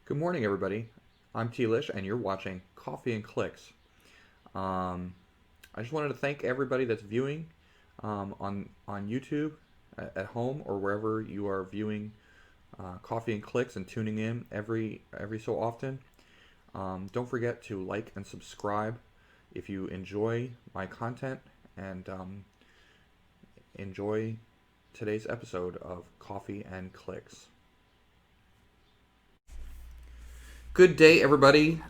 Good morning, everybody. I'm Tlish, and you're watching Coffee and Clicks. Um, I just wanted to thank everybody that's viewing on YouTube, at home, or wherever you are viewing Coffee and Clicks and tuning in every so often. Don't forget to like and subscribe if you enjoy my content and enjoy today's episode of Coffee and Clicks. Good day, everybody.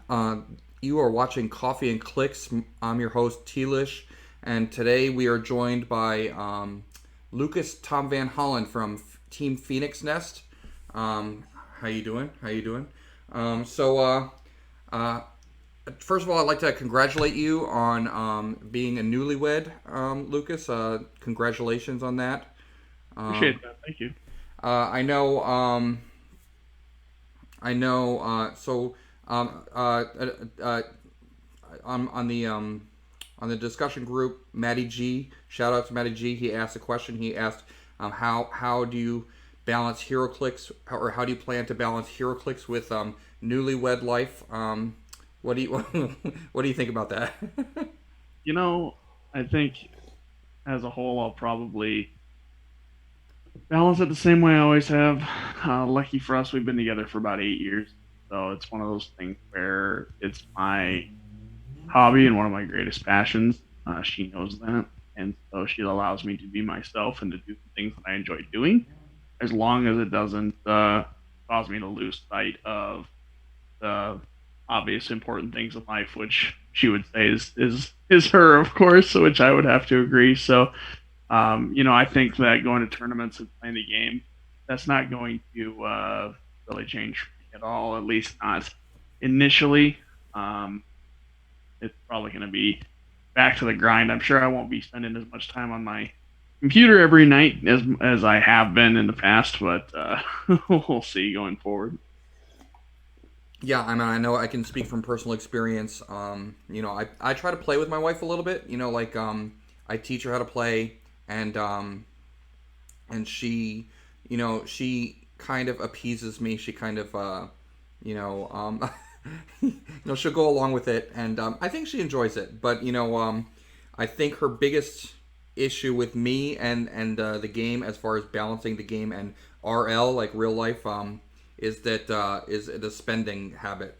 You are watching Coffee and Clicks. I'm your host, Tlish, and today we are joined by Lucas Tom Van Holland from Team Phoenix Nest. How you doing? How you doing? Uh, First of all, I'd like to congratulate you on being a newlywed, Lucas. Congratulations on that. Um, Appreciate that. Thank you. I know. I know. Uh, on the discussion group, Matty G. Shout out to Matty G. He asked a question. He asked, how do you balance HeroClix, or how do you plan to balance HeroClix with newlywed life? What do you what do you think about that? You know, I think as a whole, I'll probably balance it the same way I always have. Lucky for us, we've been together for about 8 years. So it's one of those things where it's my hobby and one of my greatest passions. She knows that. And so she allows me to be myself and to do the things that I enjoy doing, as long as it doesn't cause me to lose sight of the obvious important things in life, which she would say is her, of course, which I would have to agree. So, I think that going to tournaments and playing the game, that's not going to really change for me at all. At least not initially. Um, it's probably going to be back to the grind. I'm sure I won't be spending as much time on my computer every night as I have been in the past, but we'll see going forward. Yeah, I mean, I know I can speak from personal experience. I try to play with my wife a little bit. I teach her how to play, and she, she kind of appeases me. She kind of, you know, um, she'll go along with it, and I think she enjoys it. But I think her biggest issue with me and the game, as far as balancing the game and RL, like real life, is the spending habit.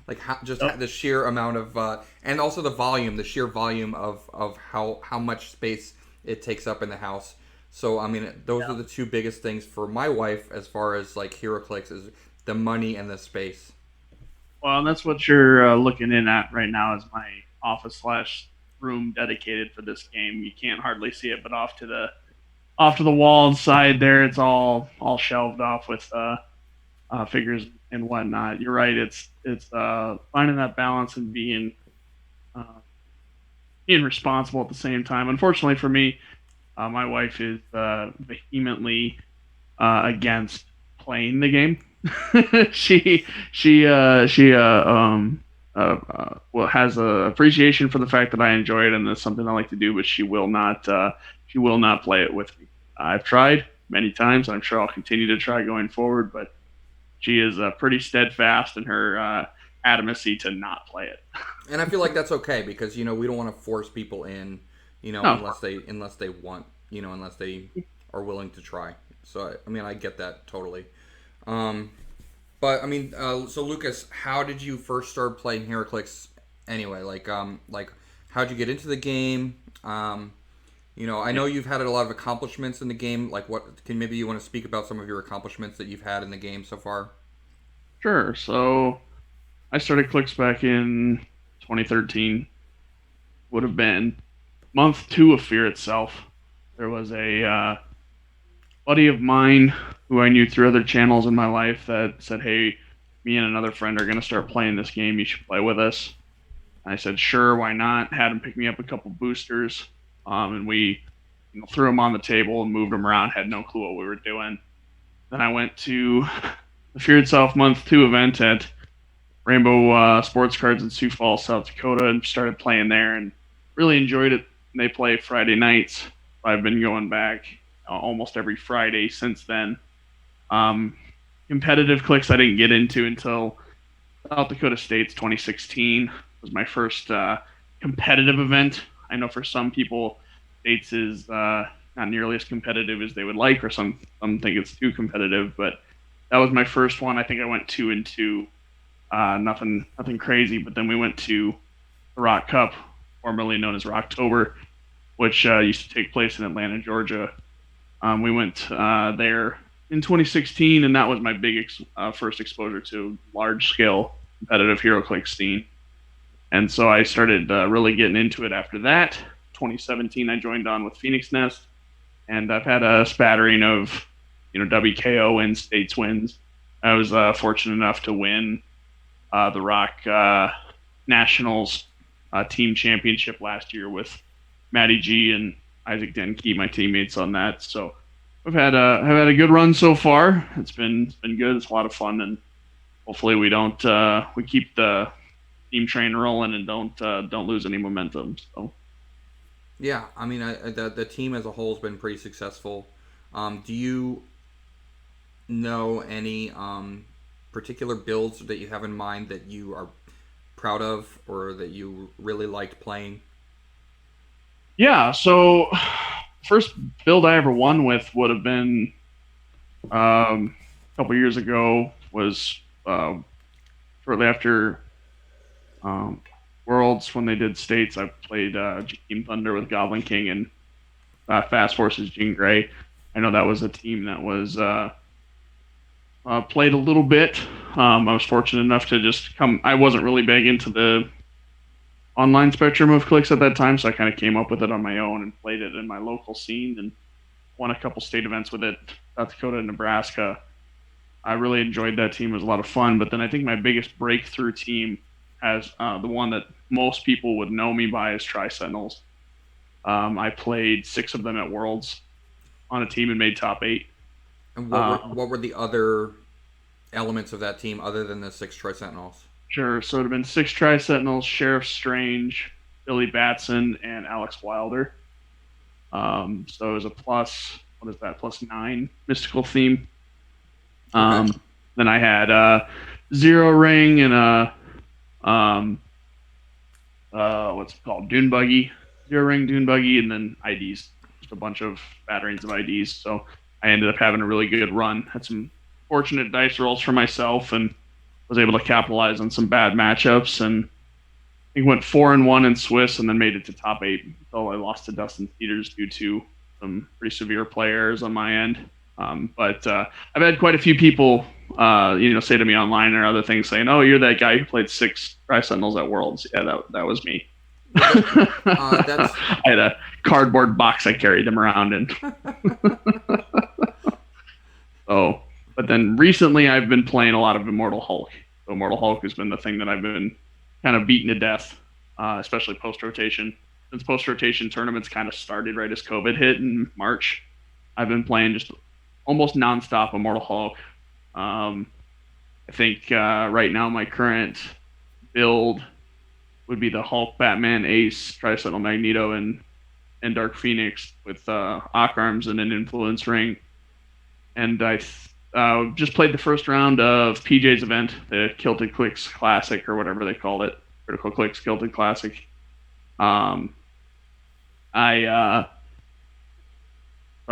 Like Yep. the sheer amount of and also the sheer volume of how much space it takes up in the house. So I mean, those are the two biggest things for my wife as far as like HeroClix is the money and the space. Well, and that's what you're looking in at right now is my office slash room dedicated for this game. You can't hardly see it, but off to the wall side there, it's all shelved off with figures and whatnot. You're right. It's finding that balance and uh, being responsible at the same time. Unfortunately for me, my wife is vehemently against playing the game. She has a appreciation for the fact that I enjoy it and it's something I like to do, but she will not play it with me. I've tried many times. I'm sure I'll continue to try going forward, but she is pretty steadfast in her adamancy to not play it. And I feel like that's okay because we don't want to force people in, No, of course. unless they want, unless they are willing to try. So I mean, I get that totally. Um, but I mean, so Lucas, how did you first start playing HeroClix anyway? Like how'd you get into the game? I Yeah, know you've had a lot of accomplishments in the game. Like, what can maybe you want to speak about some of your accomplishments that you've had in the game so far? sure. So I started clicks back in 2013. Would have been month two of Fear itself. There was a buddy of mine who I knew through other channels in my life that said, "Hey, me and another friend are going to start playing this game. You should play with us." I said, "Sure, why not?" Had him pick me up a couple boosters, and we threw them on the table and moved them around. Had no clue what we were doing. Then I went to the Fear itself month two event at Rainbow Sports Cards in Sioux Falls, South Dakota, and started playing there and really enjoyed it. They play Friday nights. I've been going back almost every Friday since then. Um, competitive clicks I didn't get into until South Dakota State's 2016 was my first competitive event. I know for some people, States is not nearly as competitive as they would like, or some think it's too competitive. But that was my first one. I think I went 2-2, nothing crazy. But then we went to the Rock Cup, formerly known as Rocktober, which used to take place in Atlanta, Georgia. We went there in 2016, and that was my first exposure to large scale competitive Heroclix scene. And so I started really getting into it after that. 2017, I joined on with Phoenix Nest, and I've had a spattering of WKO wins, states wins. I was fortunate enough to win the Rock Nationals team championship last year with Matty G and Isaac Denke, my teammates on that. So I've had a good run so far. It's been good. It's a lot of fun, and hopefully we keep the team train rolling and don't lose any momentum. So Yeah, I mean, the team as a whole has been pretty successful. Do you know any particular builds that you have in mind that you are proud of or that you really liked playing? yeah, so first build I ever won with would have been a couple years ago. Was shortly after Worlds when they did states. I played Team Thunder with Goblin King and Fast Forces Jean Grey. I know that was a team that was played a little bit. I was fortunate enough to just come. I wasn't really big into the online spectrum of clicks at that time, so I kind of came up with it on my own and played it in my local scene and won a couple state events with it, South Dakota and Nebraska. I really enjoyed that team. It was a lot of fun. But then I think my biggest breakthrough team has the one that most people would know me by is Tri-Sentinels. I played 6 of them at Worlds on a team and made top 8. And what were the other elements of that team other than the 6 Tri-Sentinels? Sure. So it would have been 6 Tri-Sentinels, Sheriff Strange, Billy Batson, and Alex Wilder. So it was a +9 mystical theme. Okay. Then I had Zero Ring and what's it called? Dune Buggy. Zero Ring, Dune Buggy, and then IDs. Just a bunch of batterings of IDs. So I ended up having a really good run. Had some fortunate dice rolls for myself and was able to capitalize on some bad matchups. And I think went 4-1 in Swiss and then made it to top 8 until I lost to Dustin Cedars due to some pretty severe play errors on my end. But I've had quite a few people, say to me online or other things saying, "Oh, you're that guy who played 6 Tri-Sentinels at Worlds." Yeah, that was me. I had a cardboard box I carried them around in. So, but then recently I've been playing a lot of Immortal Hulk. So Immortal Hulk has been the thing that I've been kind of beaten to death, especially post-rotation. Since post-rotation tournaments kind of started right as COVID hit in March, I've been playing just almost nonstop Immortal Hulk. I think right now my current build would be the Hulk, Batman, Ace, Tri-Sentinel, Magneto, and Dark Phoenix with Ock Arms and an Influence Ring. And I just played the first round of PJ's event, the Kilted Clicks Classic or whatever they called it, Critical Clicks Kilted Classic. I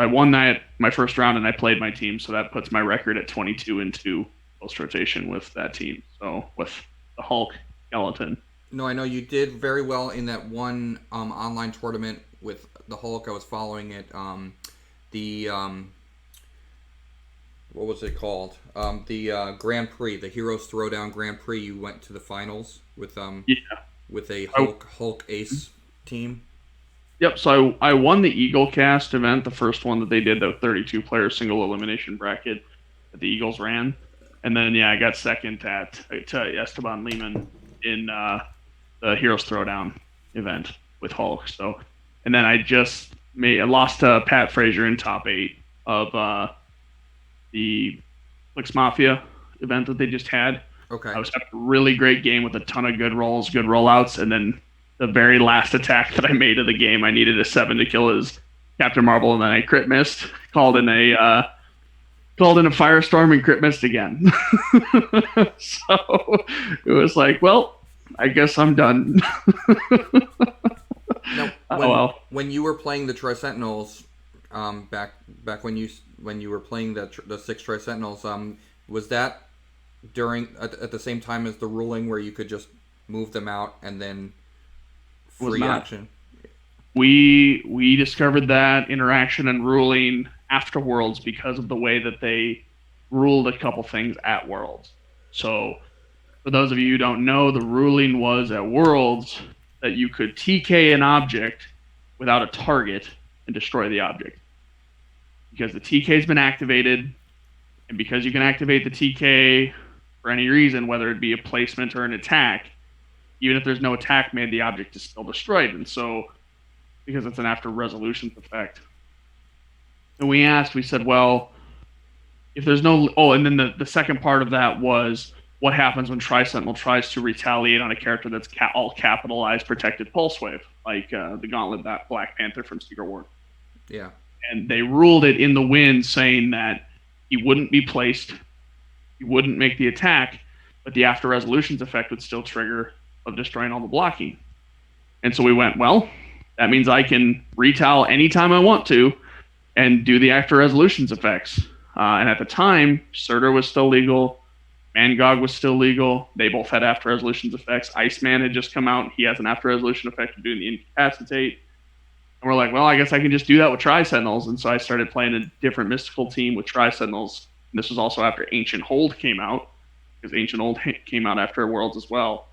won that my first round and I played my team, so that puts my record at 22-2 post rotation with that team. So with the Hulk skeleton. No, I know you did very well in that one online tournament with the Hulk. I was following it. What was it called? The Grand Prix, the Heroes Throwdown Grand Prix. You went to the finals with with a Hulk Ace team. Yep. So I won the Eagle Cast event, the first one that they did, the 32-player single elimination bracket that the Eagles ran, and then I got second to Esteban Lehman in the Heroes Throwdown event with Hulk. So, and then I lost to Pat Frazier in top 8 of the Flix Mafia event that they just had. Okay. I was having a really great game with a ton of good rolls, good rollouts, and then the very last attack that I made of the game, I needed a 7 to kill his Captain Marvel, and then I crit missed. Called in a called in a firestorm and crit missed again. So it was like, well, I guess I'm done. Now, Oh well. when you were playing the Tri-Sentinels, back when you were playing the six Tri-Sentinels, was that during at the same time as the ruling where you could just move them out and then Was free not. action? We discovered that interaction and ruling after Worlds because of the way that they ruled a couple things at Worlds. So for those of you who don't know, the ruling was at Worlds that you could TK an object without a target and destroy the object. Because the TK has been activated, and because you can activate the TK for any reason, whether it be a placement or an attack, even if there's no attack made, the object is still destroyed. And so, because it's an after resolutions effect. And we said, well, if there's no, oh, and then the second part of that was what happens when Tri-Sentinel tries to retaliate on a character that's all capitalized protected pulse wave, like the Gauntlet Black Panther from Secret War. Yeah. And they ruled it in the win, saying that he wouldn't be placed, he wouldn't make the attack, but the after resolutions effect would still trigger of destroying all the blocking. And so we went, well, that means I can retal anytime I want to and do the after resolutions effects. And at the time, Surtur was still legal, Mangog was still legal. They both had after resolutions effects. Iceman had just come out. He has an after resolution effect of doing the incapacitate. And we're like, well, I guess I can just do that with Tri-Sentinels. And so I started playing a different mystical team with Tri-Sentinels. And this was also after Ancient Hold came out, because Ancient Hold came out after Worlds as well.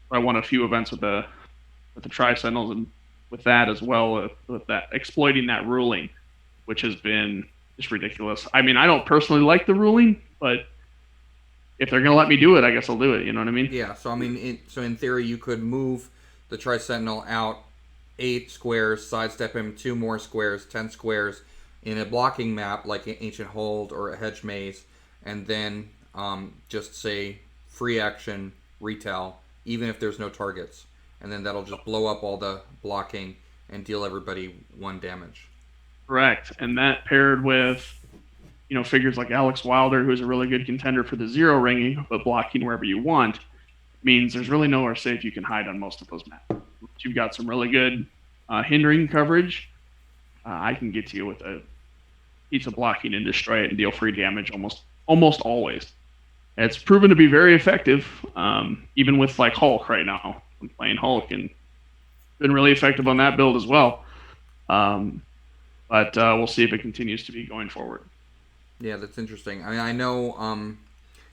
So I won a few events with the Tri-Sentinels, and with that as well, with that exploiting that ruling, which has been just ridiculous. I mean, I don't personally like the ruling, but if they're gonna let me do it, I guess I'll do it. You know what I mean? Yeah. So I mean, in theory, you could move the Tri-Sentinel out 8 squares, sidestep him 2 more squares, 10 squares in a blocking map like an Ancient Hold or a Hedge Maze, and then just say free action retell, even if there's no targets, and then that'll just blow up all the blocking and deal everybody 1 damage. Correct, and that paired with figures like Alex Wilder, who's a really good contender for the zero ringing, but blocking wherever you want, means there's really nowhere safe you can hide on most of those maps. You've got some really good hindering coverage. I can get to you with a piece of blocking and destroy it and deal free damage almost always. It's proven to be very effective, even with like Hulk right now. I'm playing Hulk and been really effective on that build as well. But we'll see if it continues to be going forward. Yeah, that's interesting. I mean, I know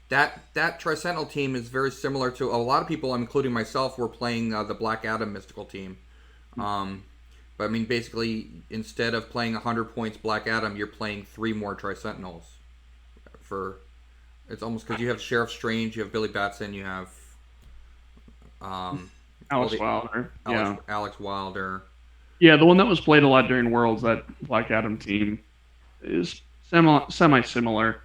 that Tri-Sentinel team is very similar to a lot of people, including myself, were playing the Black Adam mystical team. But I mean, basically, instead of playing 100 points Black Adam, you're playing 3 more Tri-Sentinels. It's almost because you have Sheriff Strange, you have Billy Batson, you have Alex Wilder. Alex Wilder. Yeah, the one that was played a lot during Worlds, that Black Adam team, is semi-similar.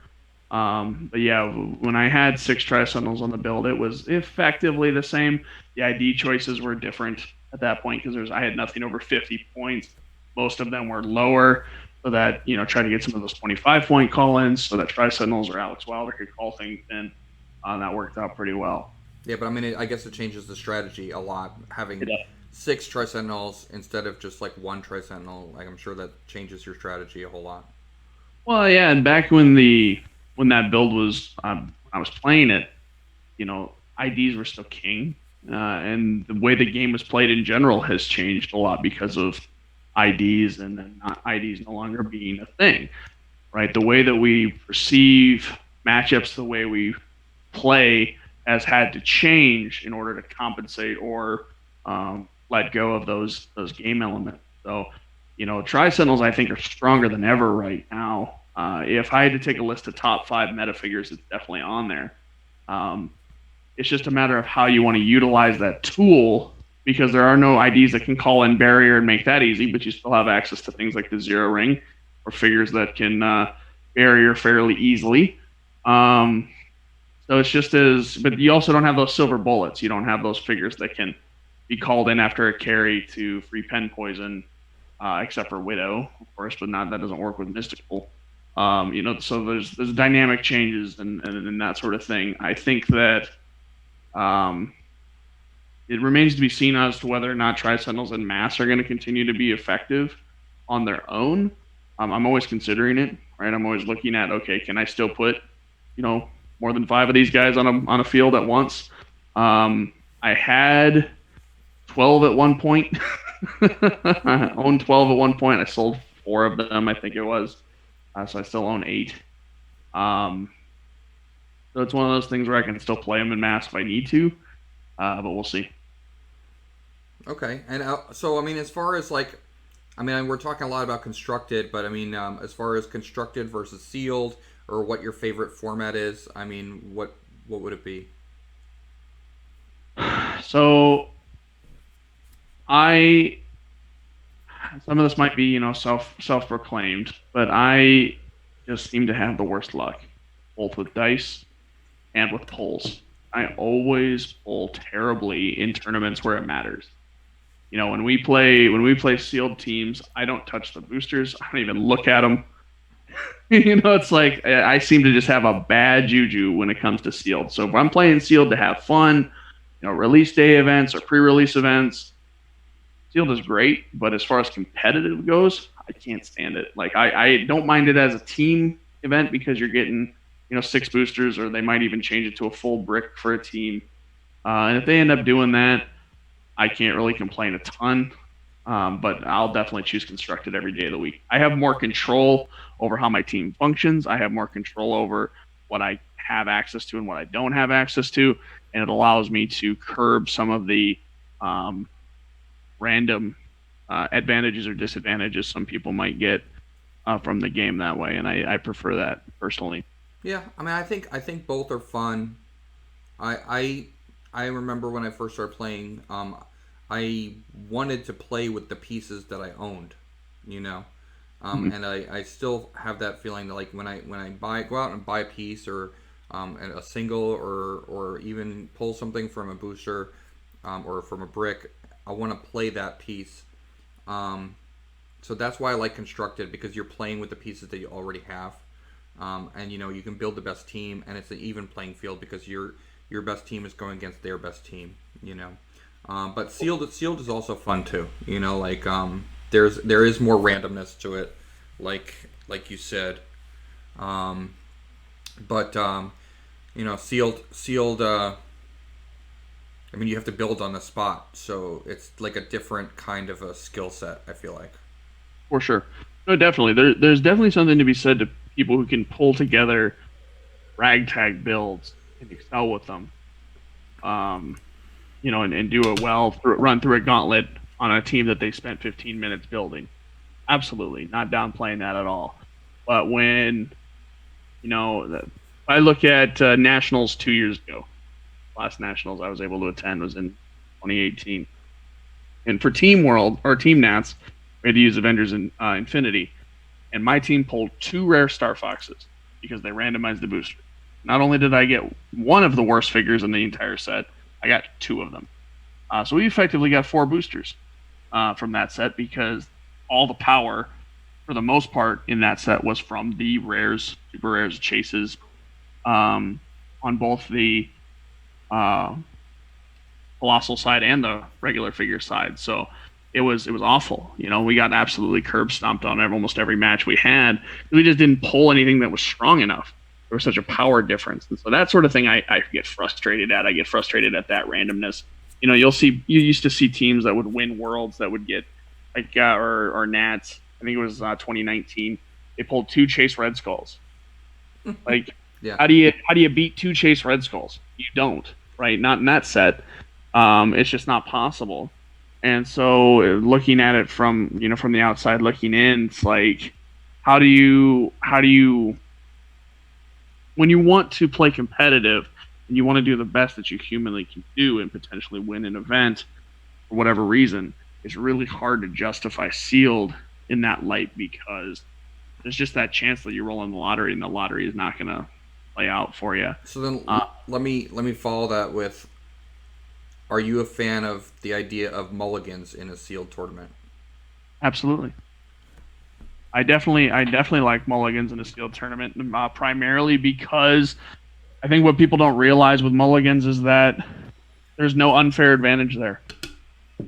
But yeah, when I had 6 Tri-Sentinels on the build, it was effectively the same. The ID choices were different at that point because I had nothing over 50 points. Most of them were lower, so that try to get some of those 25-point call-ins, so that Tri-Sentinels or Alex Wilder could call things in. That worked out pretty well. Yeah, but I mean, I guess it changes the strategy a lot having 6 Tri-Sentinels instead of just like 1 Tri-Sentinel. Like, I'm sure that changes your strategy a whole lot. Well, yeah, and back when that build was, I was playing it, IDs were still king, and the way the game was played in general has changed a lot because of IDs and then not IDs no longer being a thing, right? The way that we perceive matchups, the way we play has had to change in order to compensate or let go of those game elements. So, Tri-Sentinels, I think, are stronger than ever right now. If I had to take a list of top 5 meta figures, it's definitely on there. It's just a matter of how you want to utilize that tool, because there are no IDs that can call in barrier and make that easy, but you still have access to things like the zero ring or figures that can barrier fairly easily. So it's just but you also don't have those silver bullets. You don't have those figures that can be called in after a carry to free pen poison, except for Widow, of course, but that doesn't work with Mystical. So there's dynamic changes and that sort of thing. I think that um, it remains to be seen as to whether or not tri-sentinels and mass are going to continue to be effective on their own. I'm always considering it, right? I'm always looking at, okay, can I still put, more than 5 of these guys on a field at once? I had 12 at one point. I owned 12 at one point. I sold 4 of them, I think it was. So I still own 8. Um, so it's one of those things where I can still play them in mass if I need to, but we'll see. Okay, and so I mean, as far as like, I mean, we're talking a lot about constructed, but I mean, as far as constructed versus sealed, or what your favorite format is, I mean, what would it be? So I some of this might be self proclaimed, but I just seem to have the worst luck, both with dice and with pulls. I always pull terribly in tournaments where it matters. When we play sealed teams, I don't touch the boosters. I don't even look at them. It's like I seem to just have a bad juju when it comes to sealed. So if I'm playing sealed to have fun, release day events or pre-release events, sealed is great. But as far as competitive goes, I can't stand it. Like I don't mind it as a team event because you're getting 6 boosters, or they might even change it to a full brick for a team. And if they end up doing that, I can't really complain a ton. But I'll definitely choose constructed every day of the week. I have more control over how my team functions. I have more control over what I have access to and what I don't have access to, and it allows me to curb some of the um, random advantages or disadvantages some people might get from the game that way, and I prefer that personally. Yeah, I mean, I think both are fun. I remember when I first started playing, I wanted to play with the pieces that I owned, you know, Mhm. and I still have that feeling that like when I go out and buy a piece or a single or even pull something from a booster or from a brick, I want to play that piece. Um, so that's why I like constructed, because you're playing with the pieces that you already have, and you can build the best team, and it's an even playing field because your best team is going against their best team. But sealed is also fun too. Like there is more randomness to it, like you said. Um, but sealed. I mean, you have to build on the spot, so it's like a different kind of a skill set. I feel like. For sure. No, definitely. There's definitely something to be said to people who can pull together ragtag builds and excel with them. Um, and do it well, run through a gauntlet on a team that they spent 15 minutes building. Absolutely, not downplaying that at all. But when I look at nationals 2 years ago, last nationals I was able to attend was in 2018, and for Team World or Team Nats, we had to use Avengers in Infinity, and my team pulled 2 rare Star Foxes because they randomized the booster. Not only did I get one of the worst figures in the entire set, I got 2 of them. So we effectively got 4 boosters from that set because all the power, for the most part, in that set was from the rares, super rares, chases, um, on both the uh, colossal side and the regular figure side. So it was awful. We got absolutely curb stomped on almost every match we had. We just didn't pull anything that was strong enough. There was such a power difference, and so that sort of thing I get frustrated at. I get frustrated at that randomness. You used to see teams that would win worlds that would get like or Nats. I think it was 2019. They pulled 2 Chase Red Skulls. Like, Yeah. how do you beat 2 Chase Red Skulls? You don't, right? Not in that set. It's just not possible. And so, looking at it from the outside looking in, it's like, how do you when you want to play competitive and you want to do the best that you humanly can do and potentially win an event for whatever reason, it's really hard to justify sealed in that light because there's just that chance that you're rolling the lottery and the lottery is not going to play out for you. So then Uh, let me follow that with: are you a fan of the idea of mulligans in a sealed tournament? Absolutely. I definitely like mulligans in a sealed tournament, primarily because I think what people don't realize with mulligans is that there's no unfair advantage there.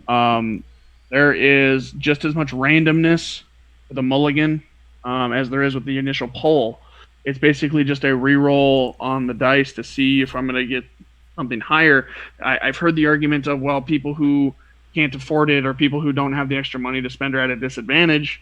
Um, there is just as much randomness with a mulligan as there is with the initial poll. It's basically just a re-roll on the dice to see if I'm going to get something higher. I've heard the argument of, well, people who can't afford it or people who don't have the extra money to spend are at a disadvantage.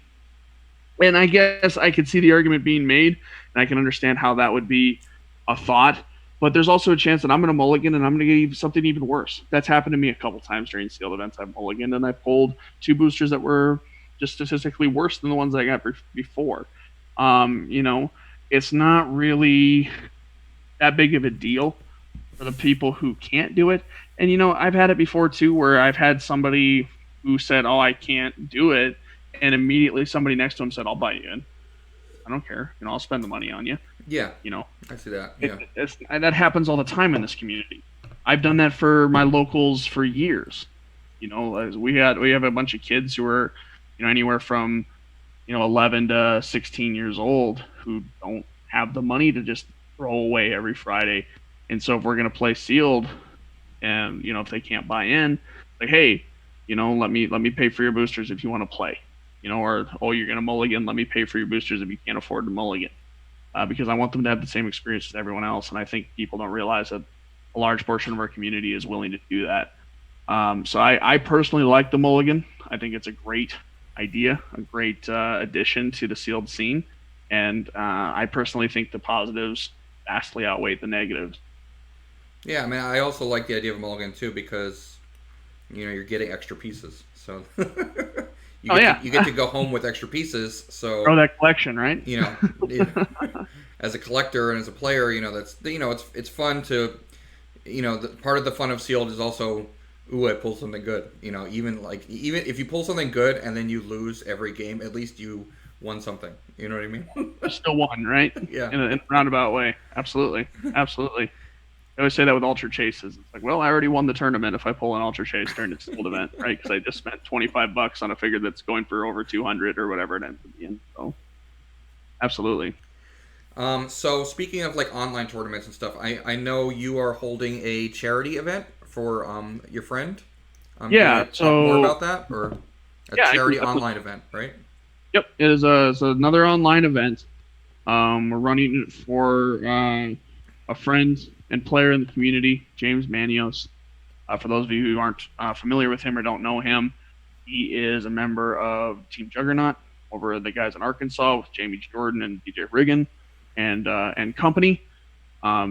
And I guess I could see the argument being made, and I can understand how that would be a thought. But there's also a chance that I'm going to mulligan and I'm going to get something even worse. That's happened to me a couple times during sealed events. I've mulliganed and I pulled two boosters that were just statistically worse than the ones I got before. You know, it's not really that big of a deal for the people who can't do it. And you know, I've had it before too, where I've had somebody who said, "Oh, I can't do it," and immediately somebody next to him said, "I'll buy you in. I don't care. You know, I'll spend the money on you." Yeah, You know, I see that. Yeah. that happens all the time in this community. I've done that for my locals for years. You know, we have a bunch of kids who are, you know, anywhere from 11 to 16 years old who don't have the money to just throw away every Friday. And so if we're gonna play sealed, and if they can't buy in, like, hey, let me pay for your boosters if you want to play. Or, oh, you're gonna mulligan, let me pay for your boosters if you can't afford to mulligan, because I want them to have the same experience as everyone else. And I think people don't realize that a large portion of our community is willing to do that. So I personally like the mulligan. I think it's a great idea, a great addition to the sealed scene. And I personally think the positives vastly outweigh the negatives. Yeah, I mean, I also like the idea of a mulligan too because you're getting extra pieces, so Oh, yeah. you get to go home with extra pieces. So Grow that collection, right? you know, as a collector and as a player, that's it's fun to part of the fun of sealed is also, ooh, I pulled something good. Even if you pull something good and then you lose every game, at least you won something. You know what I mean? You still won, right? Yeah. In a roundabout way. Absolutely. Absolutely. I always say that with ultra chases. It's like, well, I already won the tournament if I pull an ultra chase during a sealed event, right? Because I just spent $25 on a figure that's going for over 200 or whatever it ends up being. So, absolutely. So speaking of like online tournaments and stuff, I know you are holding a charity event for your friend. Can Yeah. you talk more So, about that, or a yeah, I can charity definitely. online event, right? Yep. It's another online event. We're running it for a friend and player in the community, James Manios. For those of you who aren't familiar with him or don't know him, he is a member of Team Juggernaut over the guys in Arkansas with Jamie Jordan and DJ Riggin and company.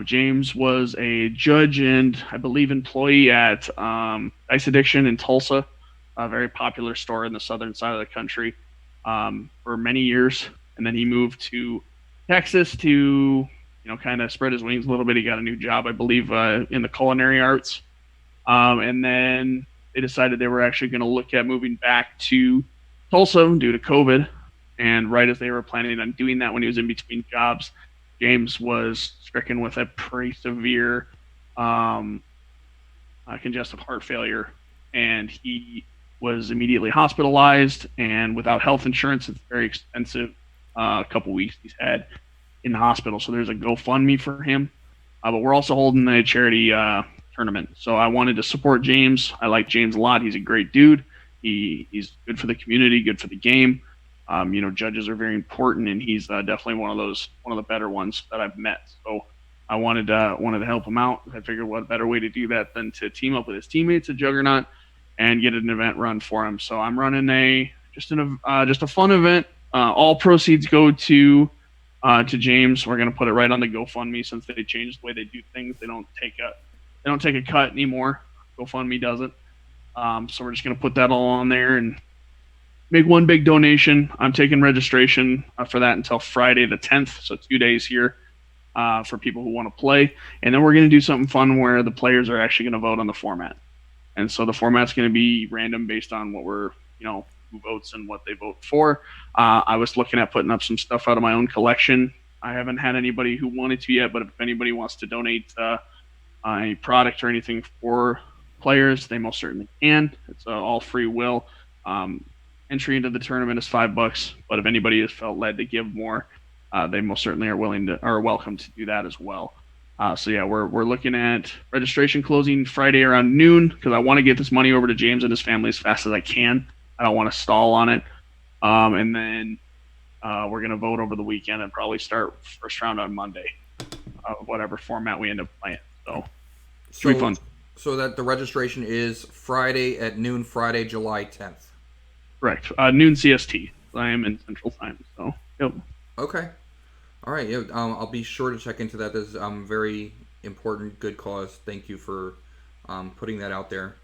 James was a judge and I believe employee at Ice Addiction in Tulsa, a very popular store in the southern side of the country, for many years. And then he moved to Texas to kind of spread his wings a little bit. He got a new job, I believe, in the culinary arts, and then they decided they were actually going to look at moving back to Tulsa due to COVID. And right as they were planning on doing that, when he was in between jobs, James was stricken with a pretty severe um, congestive heart failure, and he was immediately hospitalized. And without health insurance, it's very expensive. A couple weeks he's had in the hospital, so there's a GoFundMe for him. But we're also holding a charity tournament, so I wanted to support James. I like James a lot. He's a great dude. He's good for the community, good for the game. Judges are very important, and he's definitely one of the better ones that I've met. So I wanted to help him out. I figured what better way to do that than to team up with his teammates at Juggernaut and get an event run for him. So I'm running just a fun event. All proceeds go to James. We're gonna put it right on the GoFundMe since they changed the way they do things. They don't take a cut anymore. GoFundMe does it. So we're just gonna put that all on there and make one big donation. I'm taking registration for that until Friday the 10th, so 2 days here for people who want to play. And then we're going to do something fun where the players are actually going to vote on the format. And so the format's going to be random based on what who votes and what they vote for. I was looking at putting up some stuff out of my own collection. I haven't had anybody who wanted to yet, but if anybody wants to donate a product or anything for players, they most certainly can. It's all free will. Entry into the tournament is $5, but if anybody has felt led to give more, they most certainly are welcome to do that as well. So yeah, we're looking at registration closing Friday around noon because I want to get this money over to James and his family as fast as I can. I don't want to stall on it. And then we're gonna vote over the weekend and probably start first round on Monday, whatever format we end up playing. So it should be fun. So that the registration is Friday at noon, Friday, July 10th. Correct. Noon CST. I am in Central Time. So yep. Okay. All right. Yeah. I'll be sure to check into that. This is very important, good cause. Thank you for putting that out there.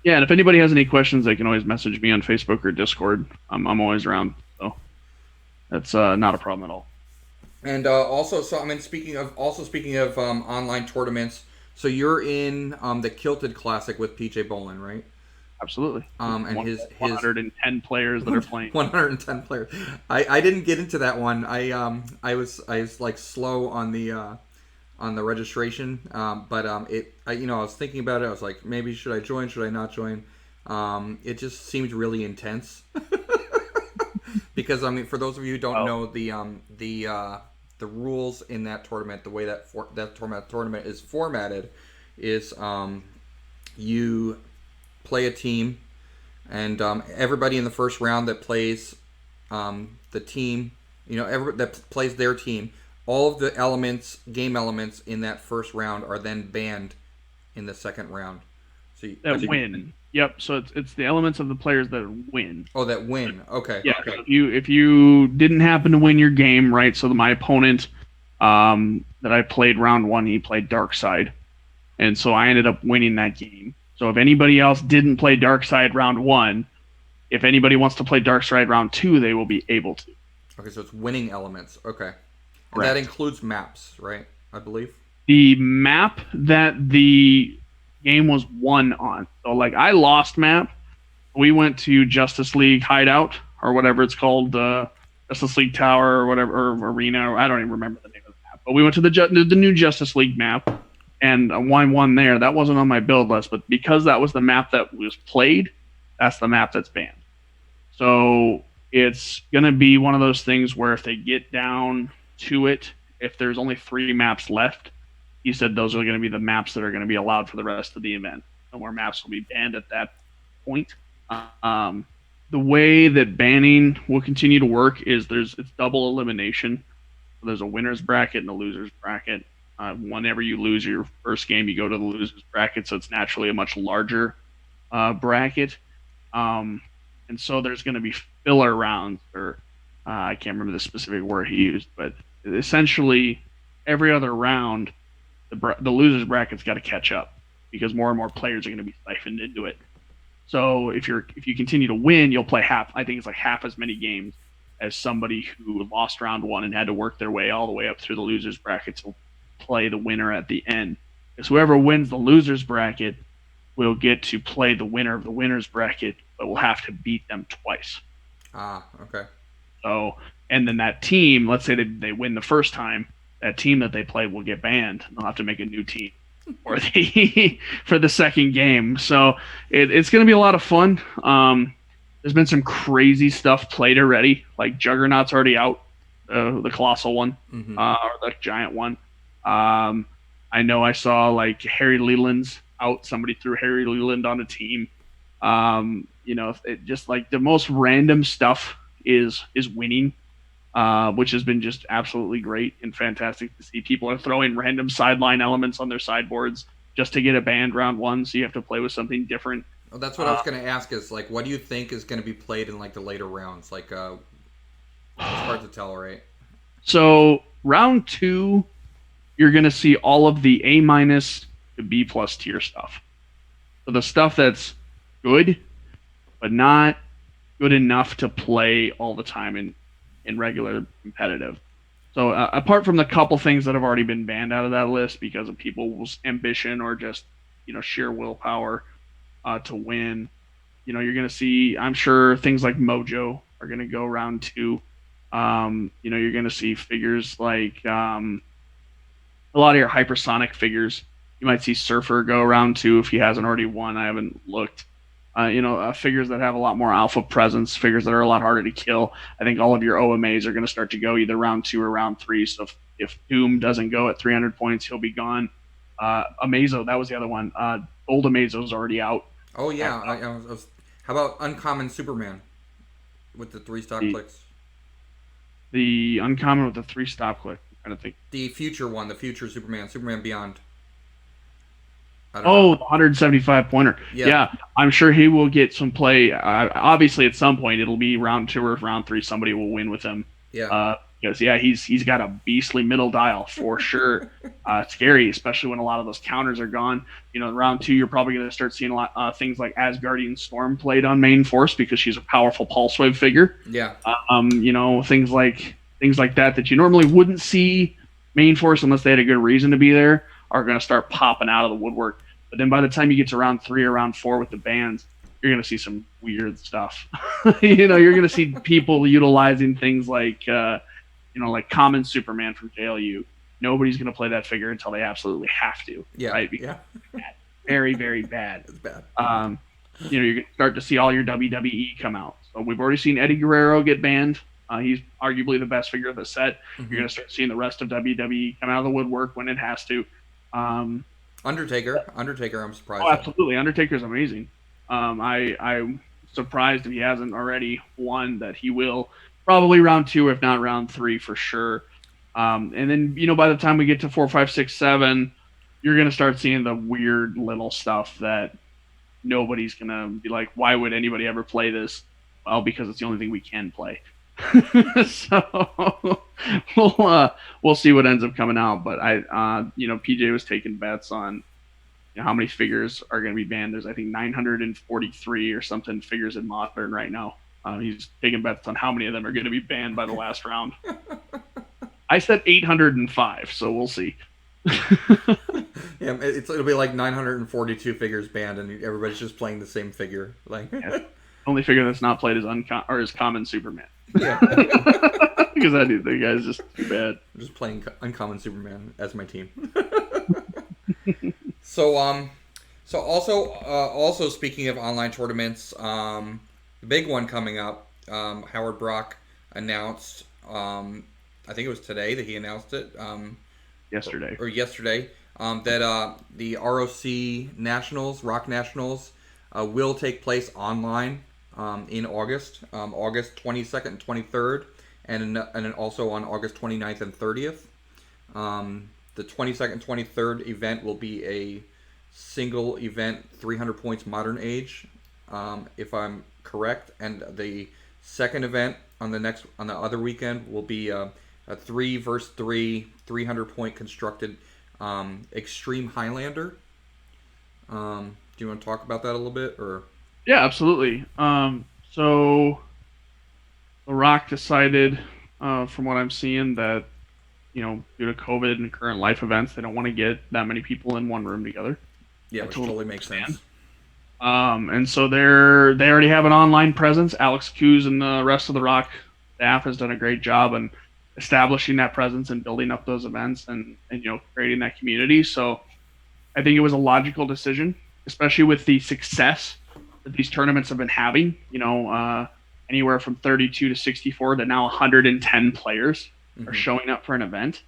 Yeah, and if anybody has any questions, they can always message me on Facebook or Discord. I'm always around, so that's not a problem at all. And also, so I mean, speaking of online tournaments, so you're in the Kilted Classic with PJ Bolin, right? Absolutely. And his 110 players that are playing. 110 players. I didn't get into that one. I was like slow on the registration. But I was thinking about it. I was like, maybe should I join? Should I not join? It just seemed really intense. Because I mean, for those of you who don't know the rules in that tournament, the way that tournament is formatted is you play a team, and everybody in the first round that plays the team, that plays their team, all of the game elements in that first round are then banned in the second round. So win. Yep. So it's the elements of the players that win. Oh, that win. Okay. Yeah. Okay. If you didn't happen to win your game, right? So my opponent that I played round 1, he played Dark Side, and so I ended up winning that game. So if anybody else didn't play Dark Side round 1, if anybody wants to play Dark Side round 2, they will be able to. Okay, so it's winning elements. Okay. And that includes maps, right? I believe. The map that the game was won on. So like I lost map. We went to Justice League Hideout or whatever it's called, Justice League Tower or whatever, or Arena. I don't even remember the name of the map. But we went to the new Justice League map. And won there. That wasn't on my build list, but because that was the map that was played, that's the map that's banned. So it's going to be one of those things where if they get down to it, if there's only 3 maps left, he said those are going to be the maps that are going to be allowed for the rest of the event. No more maps will be banned at that point. The way that banning will continue to work is it's double elimination. So there's a winner's bracket and a loser's bracket. Whenever you lose your first game, you go to the loser's bracket, so it's naturally a much larger bracket. And so there's going to be filler rounds, or I can't remember the specific word he used, but essentially every other round, the loser's bracket's got to catch up because more and more players are going to be siphoned into it. So if you continue to win, you'll play half. I think it's like half as many games as somebody who lost round 1 and had to work their way all the way up through the loser's bracket. So play the winner at the end. Because whoever wins the loser's bracket will get to play the winner of the winner's bracket, but will have to beat them twice. Okay. So, and then that team, let's say they win the first time, that team that they play will get banned. They'll have to make a new team for the second game. So it's going to be a lot of fun. There's been some crazy stuff played already. Like Juggernaut's already out, the colossal one, or the giant one. I know I saw like Harry Leland's out. Somebody threw Harry Leland on a team. It just like the most random stuff is winning, which has been just absolutely great and fantastic to see. People are throwing random sideline elements on their sideboards just to get a banned round 1. So you have to play with something different. Well, that's what I was going to ask is like, what do you think is going to be played in like the later rounds? Like, it's hard to tell, right? So round 2, you're going to see all of the A- to B+ tier stuff. So the stuff that's good, but not good enough to play all the time in regular competitive. So apart from the couple things that have already been banned out of that list because of people's ambition or just sheer willpower to win, you're going to see, I'm sure, things like Mojo are going to go round 2. You're going to see figures like a lot of your hypersonic figures. You might see Surfer go round 2 if he hasn't already won. I haven't looked. Figures that have a lot more alpha presence, figures that are a lot harder to kill. I think all of your OMAs are going to start to go either round 2 or round 3. So if Doom doesn't go at 300 points, he'll be gone. Amazo, that was the other one. Old Amazo's already out. Oh yeah, how about Uncommon Superman with the 3 stop The, clicks? the uncommon with the 3 stop click. I'm trying to think. The future one, the future Superman, Superman Beyond. I don't know. Oh, the 175 pointer. Yeah, Yeah, I'm sure he will get some play. Obviously, at some point, it'll be round 2 or round 3. Somebody will win with him. yeah, Because yeah, he's got a beastly middle dial for sure. It's scary, especially when a lot of those counters are gone. Round 2, you're probably going to start seeing a lot things like Asgardian Storm played on main force because she's a powerful pulse wave figure. yeah, Things like that you normally wouldn't see main force unless they had a good reason to be there are going to start popping out of the woodwork. But then by the time you get to round 3 or round 4 with the bands, you're going to see some weird stuff. You're going to see people utilizing things like common Superman from JLU. Nobody's going to play that figure until they absolutely have to. yeah, Right? yeah. Very, very bad. It's bad. You're going to start to see all your WWE come out. So we've already seen Eddie Guerrero get banned. He's arguably the best figure of the set. Mm-hmm. You're going to start seeing the rest of WWE come out of the woodwork when it has to. Undertaker, I'm surprised. Oh, absolutely. Undertaker's amazing. I'm surprised if he hasn't already won that he will. Probably round 2, if not round 3 for sure. And then, by the time we get to 4, 5, 6, 7, you're going to start seeing the weird little stuff that nobody's going to be like, why would anybody ever play this? Well, because it's the only thing we can play. So we'll see what ends up coming out. But PJ was taking bets on how many figures are going to be banned. There's, I think, 943 or something figures in Modern right now. He's taking bets on how many of them are going to be banned by the last round. I said 805, so we'll see. Yeah, it'll be like 942 figures banned, and everybody's just playing the same figure. Like, Yeah. Only figure that's not played is common Superman. Yeah, Because I do think guy's just too bad. I'm just playing Uncommon Superman as my team. So also speaking of online tournaments, the big one coming up, Howard Brock announced, I think it was today that he announced it, yesterday, that the ROC Nationals, Rock Nationals, will take place online in August, August 22nd and 23rd, and then also on August 29th and 30th. The 22nd and 23rd event will be a single event, 300 points Modern Age, if I'm correct, and the second event on the other weekend will be a 3 versus 3 300-point constructed Extreme Highlander. Do you want to talk about that a little bit, or? Yeah, absolutely. So The Rock decided, from what I'm seeing, that due to COVID and current life events, they don't want to get that many people in one room together. Yeah, which totally makes sense. And so they already have an online presence. Alex Coos and the rest of the Rock staff has done a great job in establishing that presence and building up those events and creating that community. So I think it was a logical decision, especially with the success that these tournaments have been having. Anywhere from 32 to 64 to now 110 players are showing up for an event.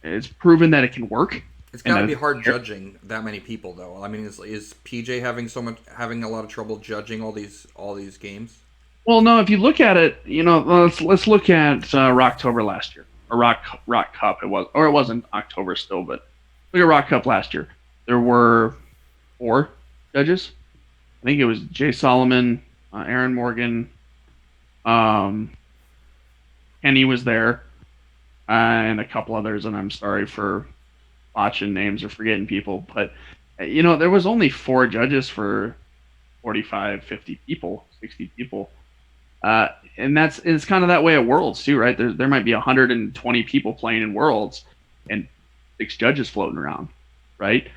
It's proven that it can work. It's got to be hard judging that many people, though. I mean, is PJ having a lot of trouble judging all these games? Well, no. If you look at it, let's look at Rocktober last year, or Rock Cup. It wasn't October still, but look at Rock Cup last year. There were 4 judges. I think it was Jay Solomon, Aaron Morgan, Kenny was there, and a couple others. And I'm sorry for botching names or forgetting people, but there was only 4 judges for 45, 50 people, 60 people. And it's kind of that way at Worlds too, right? There might be 120 people playing in Worlds and 6 judges floating around, right?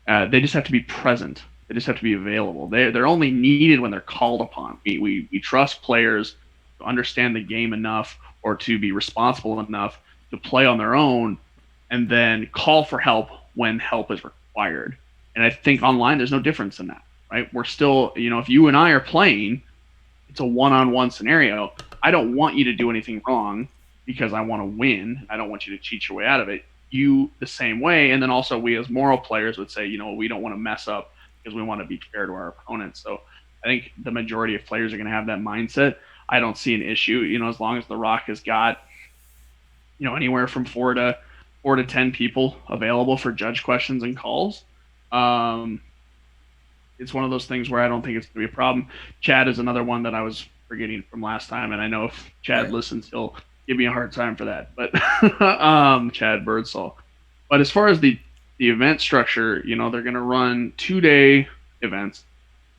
They just have to be present. They just have to be available. They're only needed when they're called upon. We trust players to understand the game enough or to be responsible enough to play on their own and then call for help when help is required. And I think online there's no difference in that. right? We're still, if you and I are playing, it's a one-on-one scenario. I don't want you to do anything wrong because I want to win. I don't want you to cheat your way out of it. You the same way, and then also we as moral players would say, we don't want to mess up because we want to be fair to our opponents. So I think the majority of players are going to have that mindset. I don't see an issue, as long as the Rock has got, anywhere from 4 to 10 people available for judge questions and calls. Um, it's one of those things where I don't think it's going to be a problem. Chad is another one that I was forgetting from last time, and I know if Chad Right. listens, he'll give me a hard time for that. But Chad Birdsall. But as far as the event structure, they're going to run 2-day events.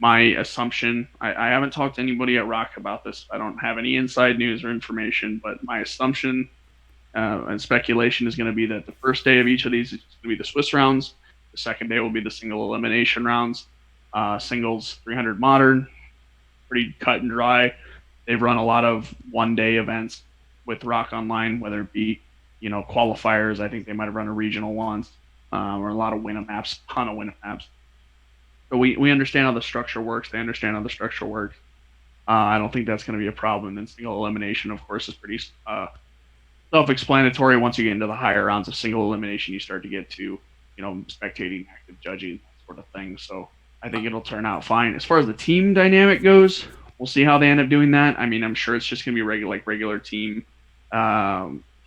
My assumption, I haven't talked to anybody at Rock about this. I don't have any inside news or information, but my assumption and speculation is going to be that the first day of each of these is going to be the Swiss rounds. The second day will be the single elimination rounds. Singles 300 modern, pretty cut and dry. They've run a lot of one-day events with Rock Online, whether it be qualifiers. I think they might have run a regional once, or a lot of win-a-maps, ton of win-a-maps. So we understand how the structure works. They understand how the structure works. I don't think that's going to be a problem. And single elimination, of course, is pretty self-explanatory. Once you get into the higher rounds of single elimination, you start to get to spectating, active judging, that sort of thing. So I think it'll turn out fine. As far as the team dynamic goes, we'll see how they end up doing that. I mean, I'm sure it's just going to be regular team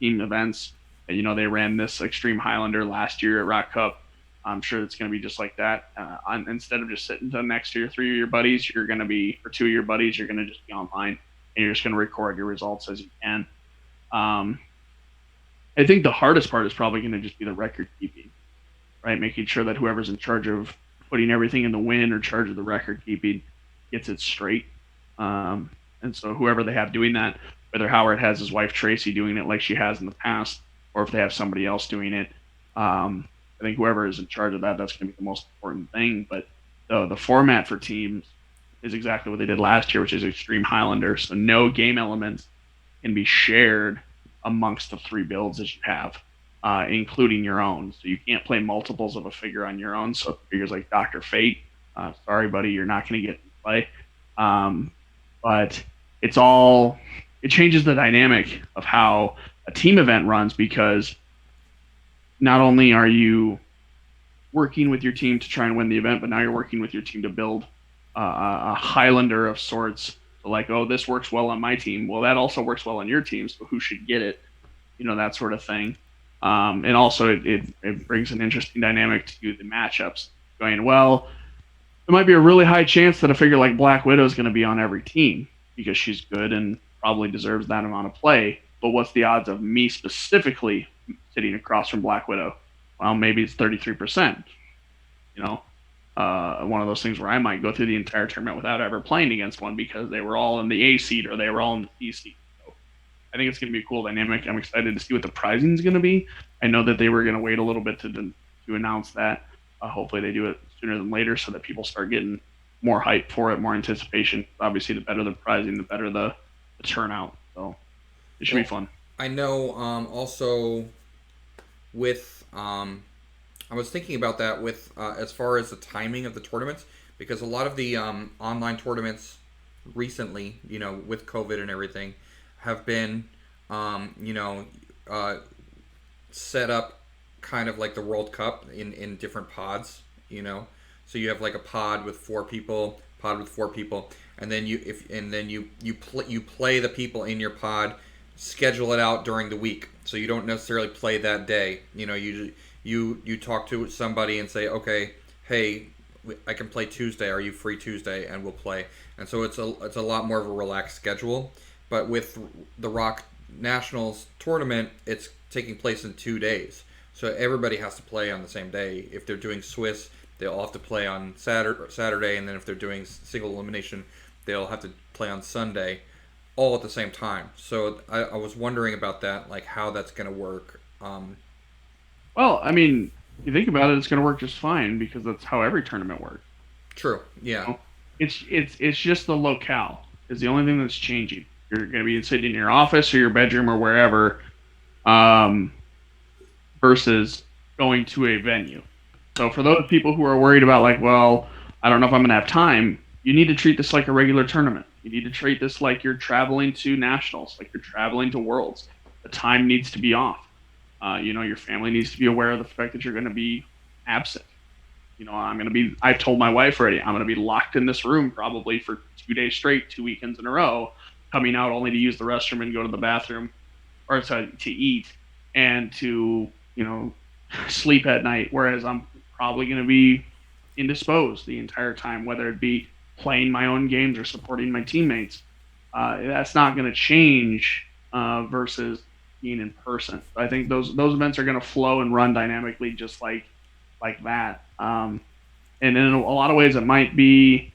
events. They ran this Extreme Highlander last year at Rock Cup. I'm sure it's going to be just like that. Instead of just sitting next to your 3 of your buddies, you're going to be, or 2 of your buddies, you're going to just be online and you're just going to record your results as you can. I think the hardest part is probably going to just be the record keeping, right? Making sure that whoever's in charge of putting everything in the win or charge of the record keeping gets it straight. And so whoever they have doing that, whether Howard has his wife Tracy doing it like she has in the past, or if they have somebody else doing it, I think whoever is in charge of that, that's going to be the most important thing. But the format for teams is exactly what they did last year, which is Extreme Highlander. So no game elements can be shared amongst the 3 builds that you have, including your own. So you can't play multiples of a figure on your own. So figures like Dr. Fate, sorry, buddy, you're not going to get to play. But it changes the dynamic of how a team event runs, because not only are you working with your team to try and win the event, but now you're working with your team to build a Highlander of sorts. So like, oh, this works well on my team. Well, that also works well on your team. So who should get it? That sort of thing. And also it brings an interesting dynamic to the matchups. Going, well, there might be a really high chance that a figure like Black Widow is going to be on every team because she's good and probably deserves that amount of play. But what's the odds of me specifically sitting across from Black Widow? Well, maybe it's 33%. One of those things where I might go through the entire tournament without ever playing against one because they were all in the A seed or they were all in the C seed. So I think it's going to be a cool dynamic. I'm excited to see what the pricing is going to be. I know that they were going to wait a little bit to announce that. Hopefully they do it sooner than later so that people start getting more hype for it, more anticipation. Obviously, the better the pricing, the better the turnout. So it should be fun. I know also with I was thinking about that with as far as the timing of the tournaments, because a lot of the online tournaments recently, with COVID and everything, have been set up kind of like the World Cup in different pods. So you have like a pod with 4 people, and then you play the people in your pod, schedule it out during the week, so you don't necessarily play that day. You talk to somebody and say, okay, hey, I can play Tuesday. Are you free Tuesday? And we'll play. And so it's a lot more of a relaxed schedule. But with the Rock Nationals tournament, it's taking place in 2 days. So everybody has to play on the same day. If they're doing Swiss, they'll have to play on Saturday, and then if they're doing single elimination, they'll have to play on Sunday, all at the same time. So I was wondering about that, like how that's going to work. Well, I mean, you think about it, it's going to work just fine because that's how every tournament works. True. Yeah. It's just the locale is the only thing that's changing. You're going to be sitting in your office or your bedroom or wherever, versus going to a venue. So for those people who are worried about like, well, I don't know if I'm going to have time. You need to treat this like a regular tournament. You need to treat this like you're traveling to nationals, like you're traveling to worlds. The time needs to be off. Your family needs to be aware of the fact that you're going to be absent. I've told my wife already, I'm going to be locked in this room probably for 2 days straight, 2 weekends in a row, coming out only to use the restroom and go to the bathroom or to eat and to, sleep at night. Whereas I'm probably going to be indisposed the entire time, whether it be playing my own games or supporting my teammates. That's not going to change versus being in person. I think those events are going to flow and run dynamically, just like that. And in a lot of ways, it might be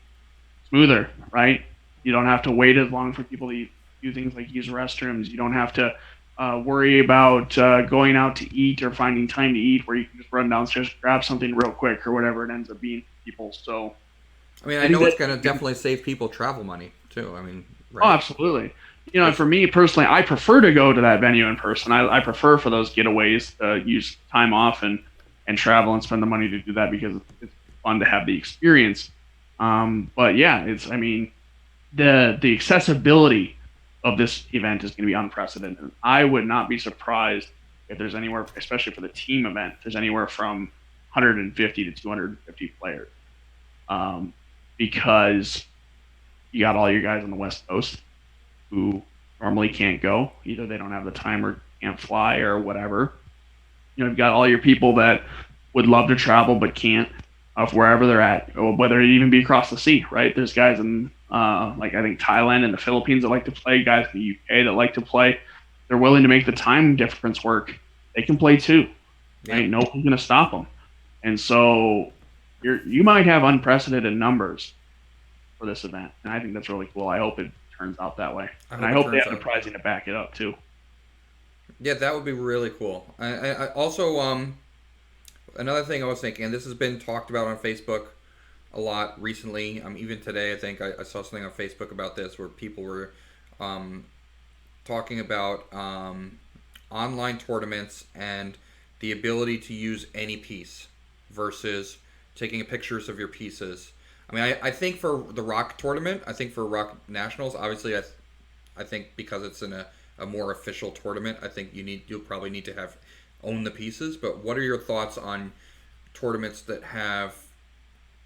smoother, right? You don't have to wait as long for people to do things like use restrooms. You don't have to worry about going out to eat or finding time to eat, where you can just run downstairs, grab something real quick or whatever it ends up being for people. So, I mean, I know it's going to definitely save people travel money too. I mean, right? Oh, absolutely. For me personally, I prefer to go to that venue in person. I prefer for those getaways to use time off and travel and spend the money to do that, because it's fun to have the experience. But yeah, the accessibility of this event is going to be unprecedented. I would not be surprised if there's anywhere, especially for the team event, there's anywhere from 150 to 250 players, because you got all your guys on the West Coast who normally can't go. Either they don't have the time or can't fly or whatever. You've got all your people that would love to travel but can't, of wherever they're at, or whether it even be across the sea, right? There's guys in I think Thailand and the Philippines that like to play, guys in the UK that like to play. They're willing to make the time difference work. They can play too. Yeah. Right? Nobody's going to stop them. And so you might have unprecedented numbers for this event, and I think that's really cool. I hope it turns out that way, and I hope they have the pricing to back it up too. Yeah, that would be really cool. I also another thing I was thinking, and this has been talked about on Facebook a lot recently. Even today, I think I saw something on Facebook about this, where people were talking about online tournaments and the ability to use any piece versus taking pictures of your pieces. I mean, I think for the Rock tournament, I think for Rock Nationals, obviously, I think because it's in a more official tournament, I think you'll probably need to own the pieces. But what are your thoughts on tournaments that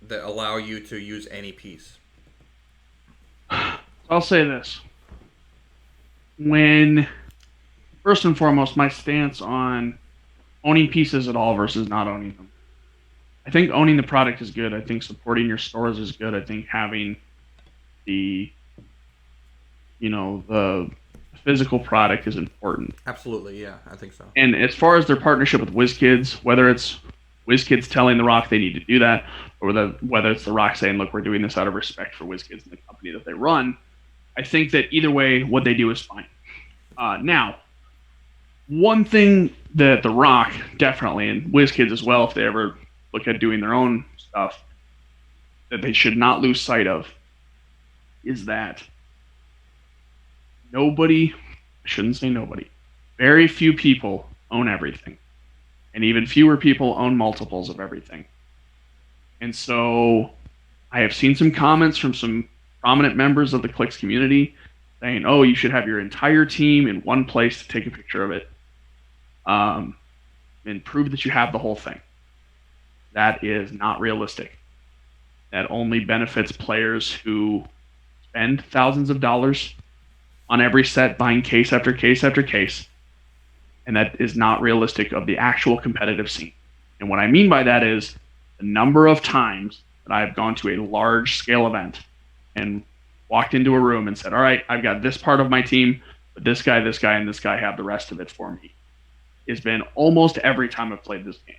allow you to use any piece? I'll say this. First and foremost, my stance on owning pieces at all versus not owning them. I think owning the product is good. I think supporting your stores is good. I think having the physical product is important. Absolutely, yeah, I think so. And as far as their partnership with WizKids, whether it's WizKids telling the Rock they need to do that, or whether it's the Rock saying, look, we're doing this out of respect for WizKids and the company that they run, I think that either way, what they do is fine. Now, one thing that the Rock definitely, and WizKids as well, if they ever look at doing their own stuff, that they should not lose sight of is that I shouldn't say nobody, very few people own everything. And even fewer people own multiples of everything. And so I have seen some comments from some prominent members of the Clix community saying, oh, you should have your entire team in one place to take a picture of it, and prove that you have the whole thing. That is not realistic. That only benefits players who spend thousands of dollars on every set, buying case after case after case. And that is not realistic of the actual competitive scene. And what I mean by that is the number of times that I've gone to a large scale event and walked into a room and said, all right, I've got this part of my team, but this guy, and this guy have the rest of it for me. It's been almost every time I've played this game,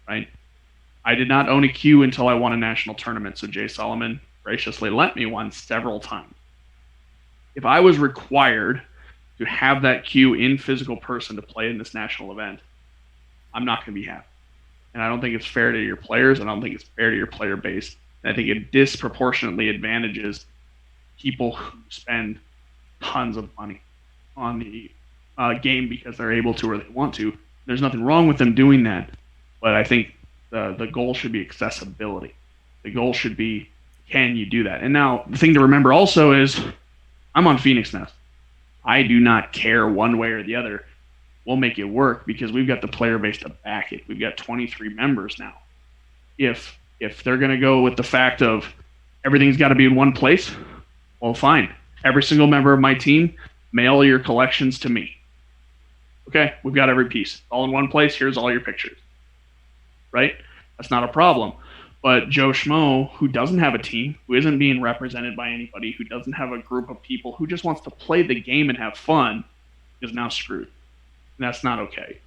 right? I did not own a queue until I won a national tournament, so Jay Solomon graciously lent me one several times. If I was required to have that queue in physical person to play in this national event, I'm not going to be happy. And I don't think it's fair to your players, and I don't think it's fair to your player base. And I think it disproportionately advantages people who spend tons of money on the game because they're able to or they want to. There's nothing wrong with them doing that, but I think the goal should be accessibility. The goal should be, can you do that? And now the thing to remember also is I'm on Phoenix Nest. I do not care one way or the other. We'll make it work because we've got the player base to back it. We've got 23 members now. If they're going to go with the fact of everything's got to be in one place, well, fine. Every single member of my team, mail your collections to me. Okay, we've got every piece all in one place. Here's all your pictures. Right? That's not a problem. But Joe Schmo, who doesn't have a team, who isn't being represented by anybody, who doesn't have a group of people, who just wants to play the game and have fun, is now screwed. And that's not okay.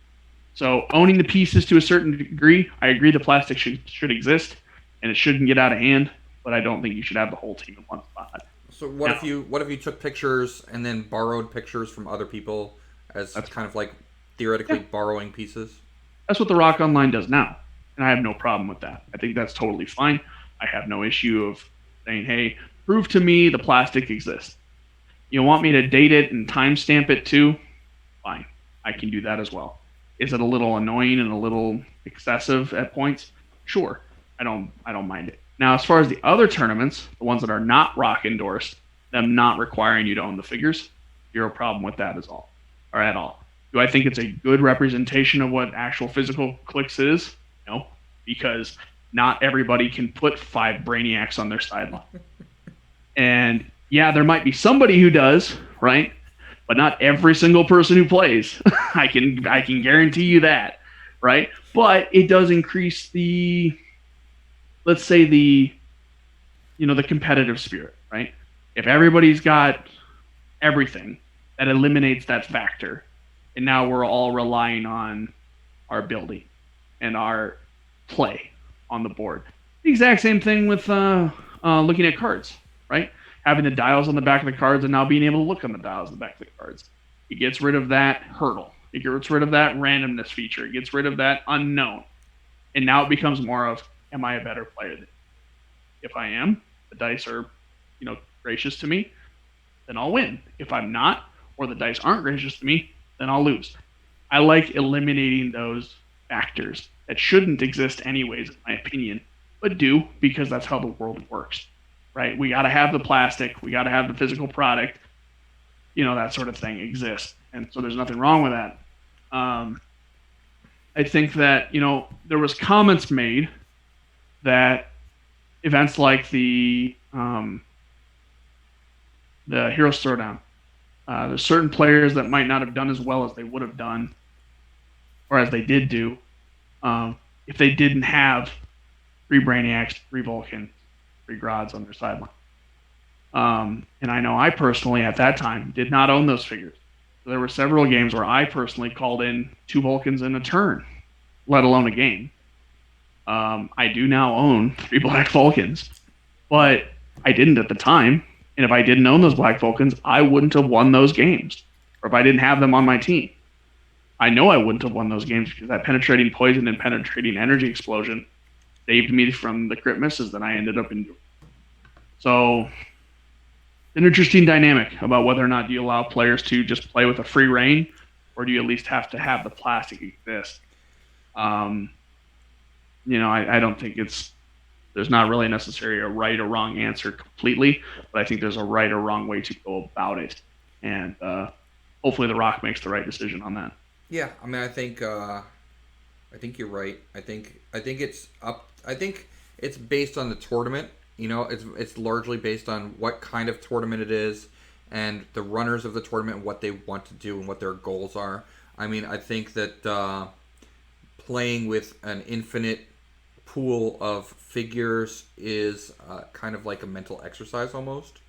So owning the pieces to a certain degree, I agree the plastic should exist, and it shouldn't get out of hand, but I don't think you should have the whole team in one spot. So what if you took pictures and then borrowed pictures from other people as that's kind of like theoretically borrowing pieces? That's what the Rock Online does now. And I have no problem with that. I think that's totally fine. I have no issue of saying, hey, prove to me the plastic exists. You want me to date it and timestamp it too? Fine. I can do that as well. Is it a little annoying and a little excessive at points? Sure. I don't mind it. Now, as far as the other tournaments, the ones that are not Rock endorsed, them not requiring you to own the figures, zero problem with that at all. Do I think it's a good representation of what actual physical Clix is? No, because not everybody can put 5 Brainiacs on their sideline. And yeah, there might be somebody who does, right? But not every single person who plays. I can guarantee you that, right? But it does increase the, let's say the competitive spirit, right? If everybody's got everything, that eliminates that factor. And now we're all relying on our ability and our play on the board. The exact same thing with looking at cards, right? Having the dials on the back of the cards and now being able to look on the dials on the back of the cards. It gets rid of that hurdle. It gets rid of that randomness feature. It gets rid of that unknown. And now it becomes more of, am I a better player than you? If I am, the dice are, gracious to me, then I'll win. If I'm not, or the dice aren't gracious to me, then I'll lose. I like eliminating those factors that shouldn't exist anyways, in my opinion, but do because that's how the world works, right? We got to have the plastic. We got to have the physical product. That sort of thing exists. And so there's nothing wrong with that. I think that, there was comments made that events like the Heroes Throwdown, there's certain players that might not have done as well as they would have done, or as they did do, if they didn't have 3 Brainiacs, 3 Vulcans, 3 Grods on their sideline. And I know I personally, at that time, did not own those figures. So there were several games where I personally called in 2 Vulcans in a turn, let alone a game. I do now own 3 Black Vulcans, but I didn't at the time. And if I didn't own those Black Vulcans, I wouldn't have won those games. Or if I didn't have them on my team, I know I wouldn't have won those games because that penetrating poison and penetrating energy explosion saved me from the crit misses that I ended up in. So, an interesting dynamic about whether or not do you allow players to just play with a free reign, or do you at least have to have the plastic exist? I don't think there's not really necessarily a right or wrong answer completely, but I think there's a right or wrong way to go about it. And hopefully the Rock makes the right decision on that. Yeah, I mean, I think you're right. I think it's up. I think it's based on the tournament. It's largely based on what kind of tournament it is, and the runners of the tournament, and what they want to do, and what their goals are. I mean, I think that playing with an infinite pool of figures is kind of like a mental exercise almost.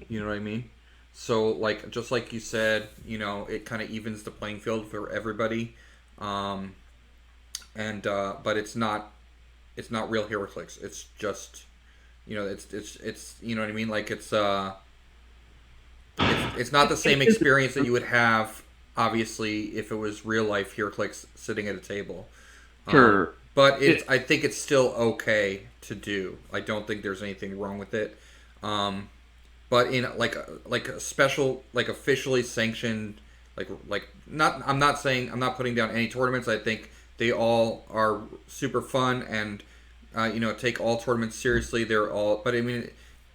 You know what I mean? So, just like you said, it kind of evens the playing field for everybody. But it's not real Heroclix. It's just, it's you know what I mean? It's not the same experience that you would have, obviously, if it was real life Heroclix sitting at a table. Sure. But I think it's still okay to do. I don't think there's anything wrong with it. But in like a special, officially sanctioned, I'm not putting down any tournaments. I think they all are super fun, and take all tournaments seriously. They're all, but I mean,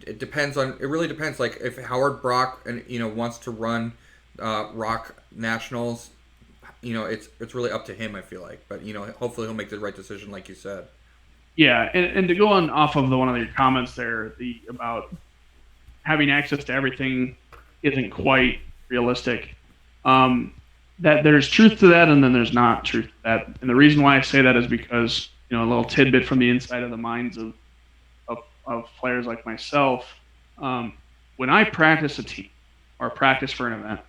it depends on. It really depends. Like if Howard Brock and wants to run Rock Nationals, it's really up to him. I feel like, but hopefully he'll make the right decision, like you said. Yeah, and to go on off of one of your comments there, about having access to everything isn't quite realistic. That there's truth to that, and then there's not truth to that. And the reason why I say that is because a little tidbit from the inside of the minds of players like myself. When I practice a team, or practice for an event,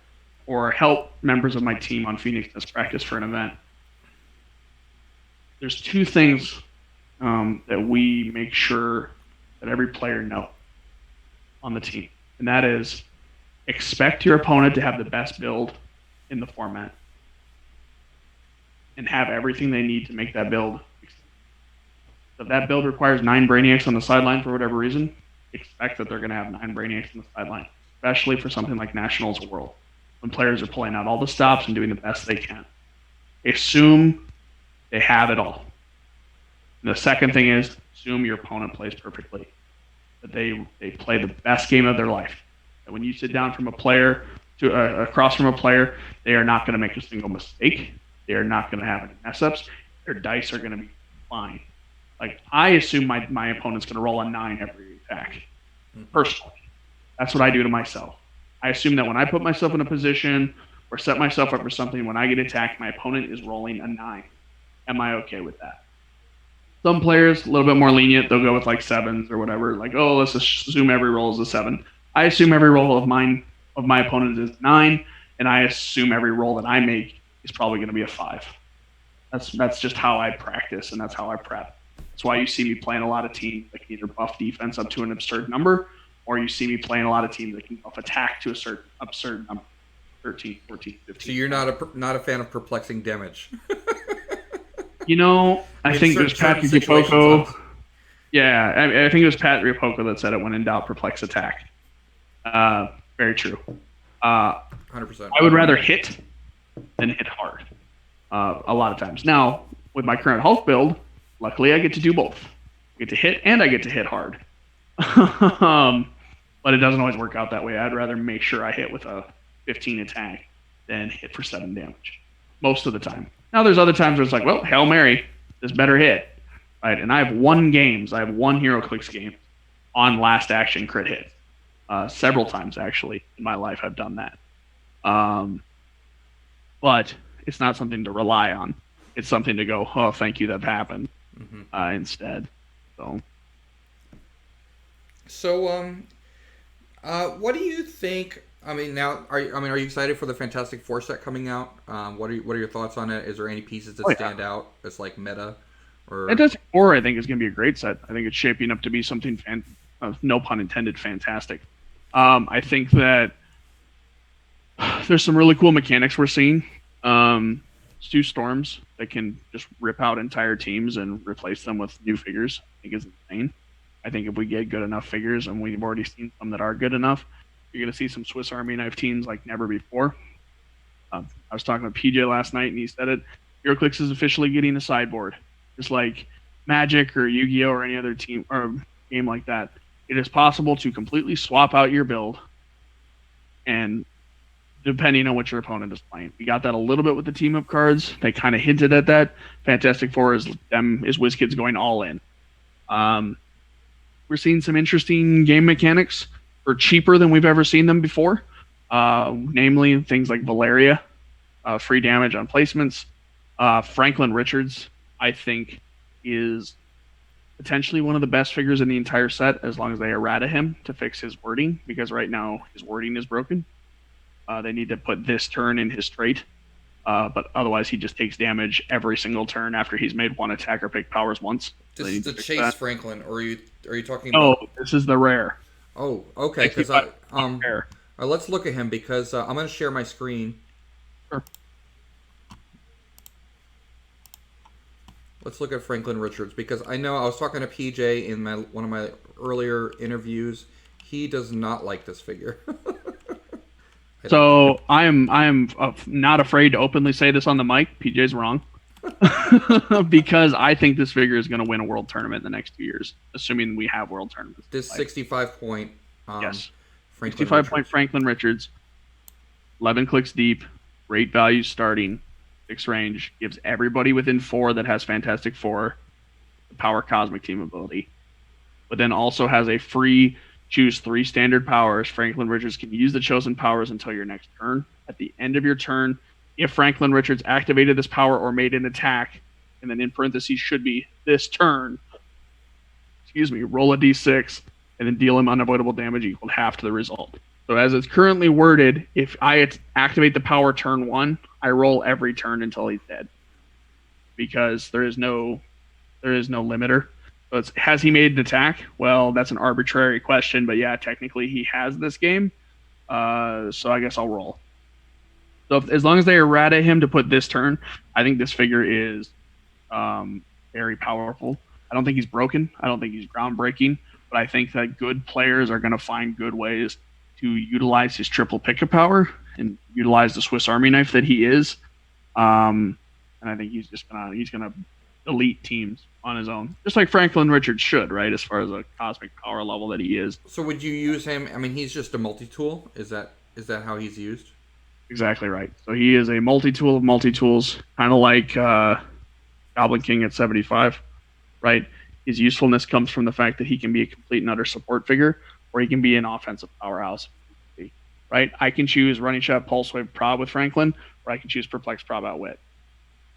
or help members of my team on Phoenix Nest practice for an event, there's two things that we make sure that every player knows on the team, and that is expect your opponent to have the best build in the format and have everything they need to make that build. If that build requires 9 Brainiacs on the sideline for whatever reason, expect that they're going to have 9 Brainiacs on the sideline, especially for something like Nationals or World, when players are pulling out all the stops and doing the best they can. Assume they have it all. And the second thing is assume your opponent plays perfectly, that they play the best game of their life. That when you sit down from a player to across from a player, they are not going to make a single mistake. They are not going to have any mess ups. Their dice are going to be fine. Like, I assume my opponent's going to roll a 9 every attack. Personally, that's what I do to myself. I assume that when I put myself in a position or set myself up for something, when I get attacked, my opponent is rolling a 9. Am I okay with that? Some players, a little bit more lenient, they'll go with like 7s or whatever. Like, oh, let's assume every roll is a 7. I assume every roll of my opponent is 9, and I assume every roll that I make is probably going to be a 5. That's just how I practice, and that's how I prep. That's why you see me playing a lot of teams that can either buff defense up to an absurd number, or you see me playing a lot of teams that can buff attack to a certain absurd number, 13, 14, 15. So you're not a fan of perplexing damage. I think it was Pat Riopoko. Yeah, I think it was Pat Riopoko that said it, when in doubt, perplex attack. Very true. 100%. I would rather hit than hit hard a lot of times. Now, with my current Hulk build, luckily I get to do both. I get to hit and I get to hit hard. But it doesn't always work out that way. I'd rather make sure I hit with a 15 attack than hit for 7 damage most of the time. Now, there's other times where it's like, well, Hail Mary, this better hit. Right? And I have one Heroclix game on last action crit hit. Several times, actually, in my life I've done that. But it's not something to rely on. It's something to go, oh, thank you, that happened, instead. So, what do you think? I mean, are you excited for the Fantastic Four set coming out? What are your thoughts on it? Is there any pieces that stand out as like meta? Or Fantastic Four, I think, is going to be a great set. I think it's shaping up to be something no pun intended, fantastic. I think that there's some really cool mechanics we're seeing. Stu Storms that can just rip out entire teams and replace them with new figures, I think, is insane. I think if we get good enough figures, and we've already seen some that are good enough, you're going to see some Swiss Army knife teams like never before. I was talking with PJ last night, and he said it. Heroclix is officially getting a sideboard, just like Magic or Yu-Gi-Oh or any other team or game like that. It is possible to completely swap out your build, and depending on what your opponent is playing. We got that a little bit with the team-up cards. They kind of hinted at that. Fantastic Four is WizKids going all in. We're seeing some interesting game mechanics for cheaper than we've ever seen them before. Namely, things like Valeria, free damage on placements. Franklin Richards, I think, is potentially one of the best figures in the entire set, as long as they errata him to fix his wording, because right now his wording is broken. They need to put this turn in his trait, but otherwise he just takes damage every single turn after he's made one attack or pick powers once. This is the Chase that. Franklin, or are you talking about? Oh, this is the rare. Oh, okay. Because let's look at him, because I'm going to share my screen. Sure. Let's look at Franklin Richards, because I know I was talking to PJ in one of my earlier interviews. He does not like this figure. So I am not afraid to openly say this on the mic. PJ's wrong. because I think this figure is going to win a world tournament in the next 2 years, assuming we have world tournaments. This 65 point Yes, Franklin 65 point Richards. Franklin Richards, 11 clicks deep, great value starting, 6 range, gives everybody within 4 that has Fantastic Four the power cosmic team ability, but then also has a free choose 3 standard powers. Franklin Richards can use the chosen powers until your next turn. At the end of your turn, if Franklin Richards activated this power or made an attack, and then in parentheses should be this turn, roll a d6 and then deal him unavoidable damage equal to half to the result. So as it's currently worded, if I activate the power turn 1, I roll every turn until he's dead, because there is no limiter. So has he made an attack? Well, that's an arbitrary question, but yeah, technically he has this game. So I guess I'll roll. So as long as they errata him to put this turn, I think this figure is very powerful. I don't think he's broken. I don't think he's groundbreaking, but I think that good players are going to find good ways to utilize his triple pickup power and utilize the Swiss Army knife that he is. And I think he's gonna elite teams on his own, just like Franklin Richards should, right? As far as a cosmic power level that he is. So would you use him? I mean, he's just a multi-tool. Is that how he's used? Exactly right. So he is a multi-tool of multi-tools, kind of like Goblin King at 75, right? His usefulness comes from the fact that he can be a complete and utter support figure, or he can be an offensive powerhouse, right? I can choose Running Shot, Pulse Wave, Prob with Franklin, or I can choose Perplex, Prob, Outwit,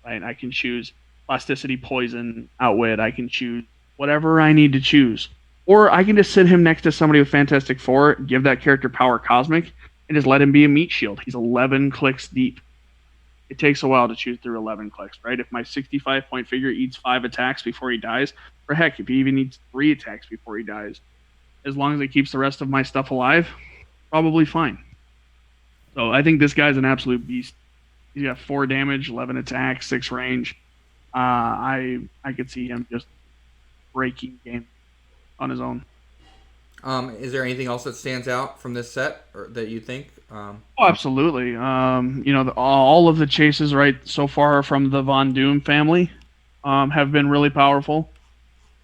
right? I can choose Plasticity, Poison, Outwit. I can choose whatever I need to choose. Or I can just sit him next to somebody with Fantastic Four, give that character Power Cosmic, and just let him be a meat shield. He's 11 clicks deep. It takes a while to choose through 11 clicks, right? If my 65 point figure eats 5 attacks before he dies, or heck, if he even eats 3 attacks before he dies, as long as it keeps the rest of my stuff alive, probably fine. So I think this guy's an absolute beast. He's got 4 damage, 11 attacks, 6 range. I could see him just breaking game on his own. Is there anything else that stands out from this set, or that you think? Oh, absolutely. All of the chases right so far from the Von Doom family have been really powerful.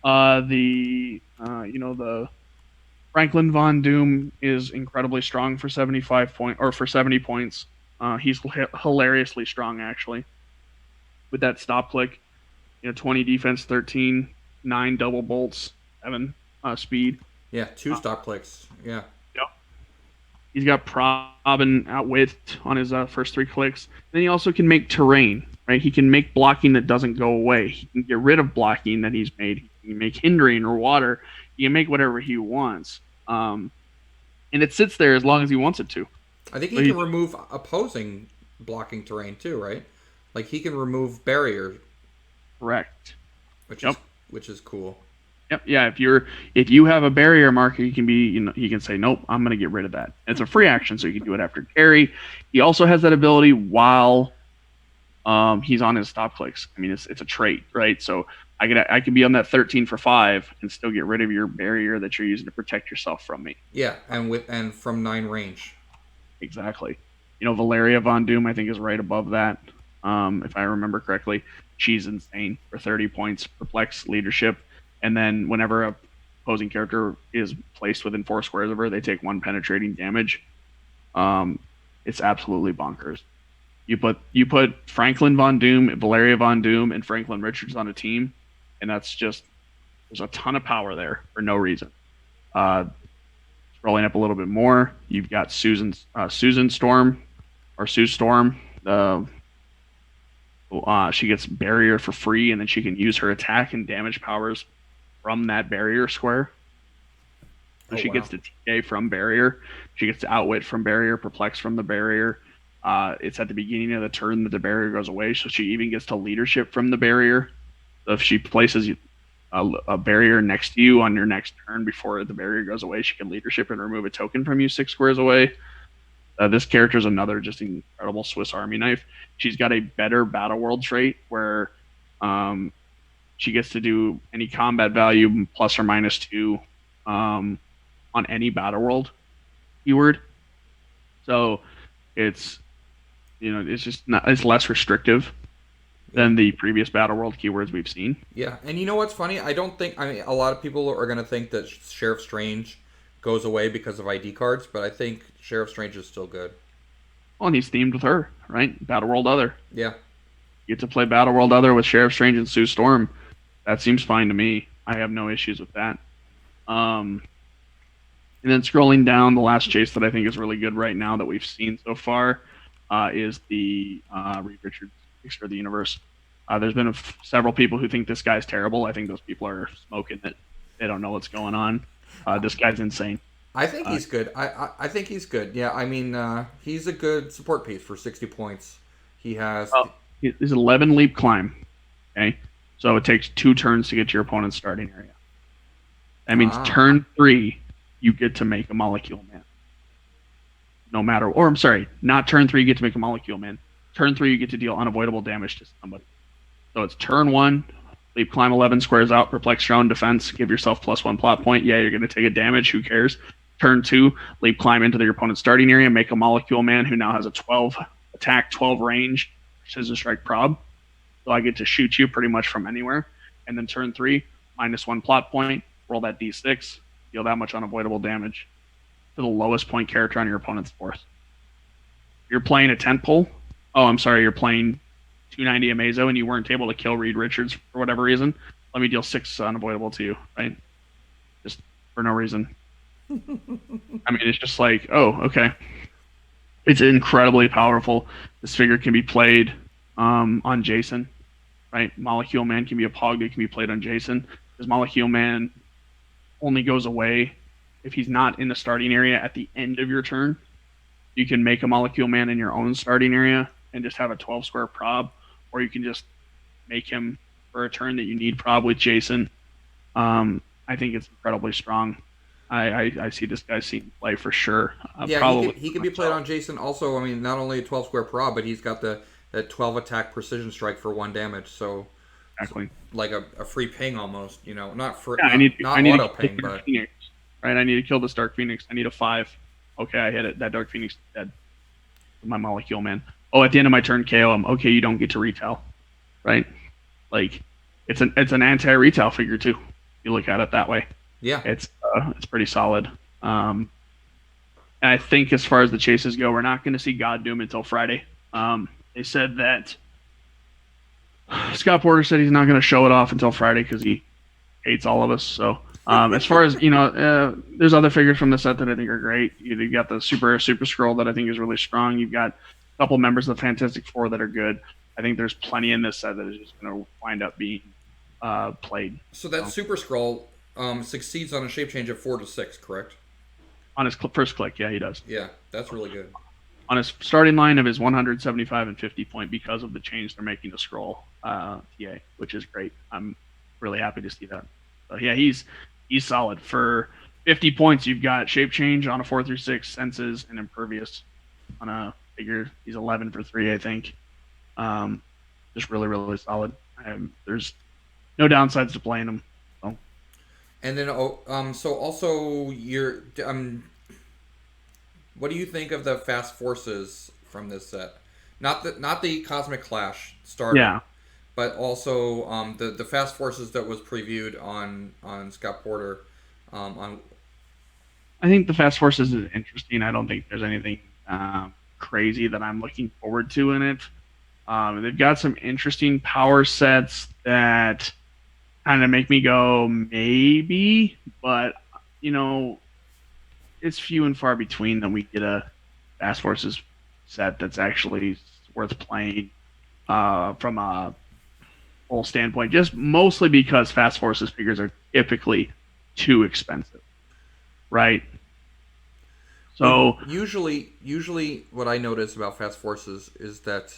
The Franklin Von Doom is incredibly strong for 70 points. He's hilariously strong actually. With that stop click, 20 defense, 13, 9 double bolts, 7 speed. Yeah, 2 stop clicks. Yeah. Yep. He's got Prob and Outwit on his first 3 clicks. Then he also can make terrain, right? He can make blocking that doesn't go away. He can get rid of blocking that he's made. He can make hindering or water. He can make whatever he wants. And it sits there as long as he wants it to. I think he can remove opposing blocking terrain too, right? Like he can remove barrier. Correct. Which is cool. Yep. Yeah. If you have a barrier marker, he can say, nope, I'm going to get rid of that. It's a free action, so you can do it after carry. He also has that ability while he's on his stop clicks. I mean, it's a trait, right? So I can be on that 13 for 5 and still get rid of your barrier that you're using to protect yourself from me. Yeah, and from 9 range. Exactly. Valeria Von Doom, I think, is right above that. If I remember correctly, she's insane for 30 points, perplex, leadership, and then whenever a opposing character is placed within 4 squares of her, they take 1 penetrating damage. It's absolutely bonkers. You put Franklin Von Doom, Valeria Von Doom, and Franklin Richards on a team, and there's a ton of power there for no reason. Rolling up a little bit more, you've got Susan Storm, or Sue Storm. She gets barrier for free, and then she can use her attack and damage powers from that barrier square. So she gets to TK from barrier. She gets to outwit from barrier, perplex from the barrier. It's at the beginning of the turn that the barrier goes away, so she even gets to leadership from the barrier. So if she places a barrier next to you on your next turn before the barrier goes away, she can leadership and remove a token from you 6 squares away. This character is another just incredible Swiss Army knife. She's got a better Battle World trait where she gets to do any combat value plus or minus 2 on any Battle World keyword. So it's just it's less restrictive. Yeah. than the previous Battle World keywords we've seen. Yeah, and you know what's funny? I don't think, I mean, a lot of people are going to think that Sheriff Strange goes away because of ID cards, but I think Sheriff Strange is still good. Well, and he's themed with her, right? Battle World Other. Yeah. You get to play Battle World Other with Sheriff Strange and Sue Storm. That seems fine to me. I have no issues with that. And then scrolling down, the last chase that I think is really good right now that we've seen so far is the Reed Richards Fixer of the Universe. There's been several people who think this guy's terrible. I think those people are smoking it. They don't know what's going on. This guy's insane. I think he's good. I think he's good. Yeah, I mean, he's a good support piece for 60 points. He has. Well, he's 11 leap climb. Okay. So it takes 2 turns to get to your opponent's starting area. That means turn 3, you get to make a Molecule Man. No matter, or I'm sorry, not turn 3, you get to make a Molecule Man. Turn 3, you get to deal unavoidable damage to somebody. So it's turn 1, leap climb 11 squares out, perplex your own defense, give yourself +1 plot point. Yeah, you're going to take a damage, who cares? Turn 2, leap climb into your opponent's starting area, make a Molecule Man who now has a 12 attack, 12 range, Scissor Strike prob. So I get to shoot you pretty much from anywhere. And then turn 3, -1 plot point, roll that d6, deal that much unavoidable damage to the lowest point character on your opponent's force. You're playing a tent pole. Oh, I'm sorry, you're playing 290 Amazo and you weren't able to kill Reed Richards for whatever reason. Let me deal 6 unavoidable to you, right? Just for no reason. I mean, it's just like, oh, okay. It's incredibly powerful. This figure can be played on Jason, right? Molecule Man can be a Pog that can be played on Jason. Because Molecule Man only goes away if he's not in the starting area at the end of your turn. You can make a Molecule Man in your own starting area and just have a 12 square prob, or you can just make him for a turn that you need prob with Jason. I think it's incredibly strong. I see this guy seeing play for sure. Yeah, he could be played on Jason. Also, I mean, not only a 12 square prob, but he's got that 12 attack precision strike for 1 damage. So exactly, like a free ping almost. You know, not for yeah, not auto ping, but Phoenix, right. I need to kill this Dark Phoenix. I need a 5. Okay, I hit it. That Dark Phoenix is dead. My Molecule Man. Oh, at the end of my turn, KO him. Okay, you don't get to retail, right? Like, it's an anti-retail figure too. You look at it that way. Yeah, it's pretty solid. And I think as far as the chases go, we're not going to see God Doom until Friday. They said that Scott Porter said he's not going to show it off until Friday because he hates all of us. So as far as there's other figures from the set that I think are great. You've got the Super Scroll that I think is really strong. You've got a couple members of the Fantastic Four that are good. I think there's plenty in this set that is just going to wind up being played. So that Super Scroll succeeds on a shape change of 4 to 6, correct? On his first click, yeah, he does. Yeah, that's really good. On his starting line of his 175 and 50 point because of the change they're making to Scroll TA, which is great. I'm really happy to see that. So yeah, he's solid. For 50 points, you've got shape change on a 4 through 6, senses, and impervious on a figure. He's 11 for 3, I think. Just really, really solid. There's no downsides to playing him. So. And then, so also you're, what do you think of the Fast Forces from this set? Not the Cosmic Clash starter. Yeah. But also the Fast Forces that was previewed on Scott Porter. I think the Fast Forces is interesting. I don't think there's anything crazy that I'm looking forward to in it. They've got some interesting power sets that kind of make me go maybe, but it's few and far between that we get a Fast Forces set that's actually worth playing from a whole standpoint, just mostly because Fast Forces figures are typically too expensive, right? So usually what I notice about Fast Forces is that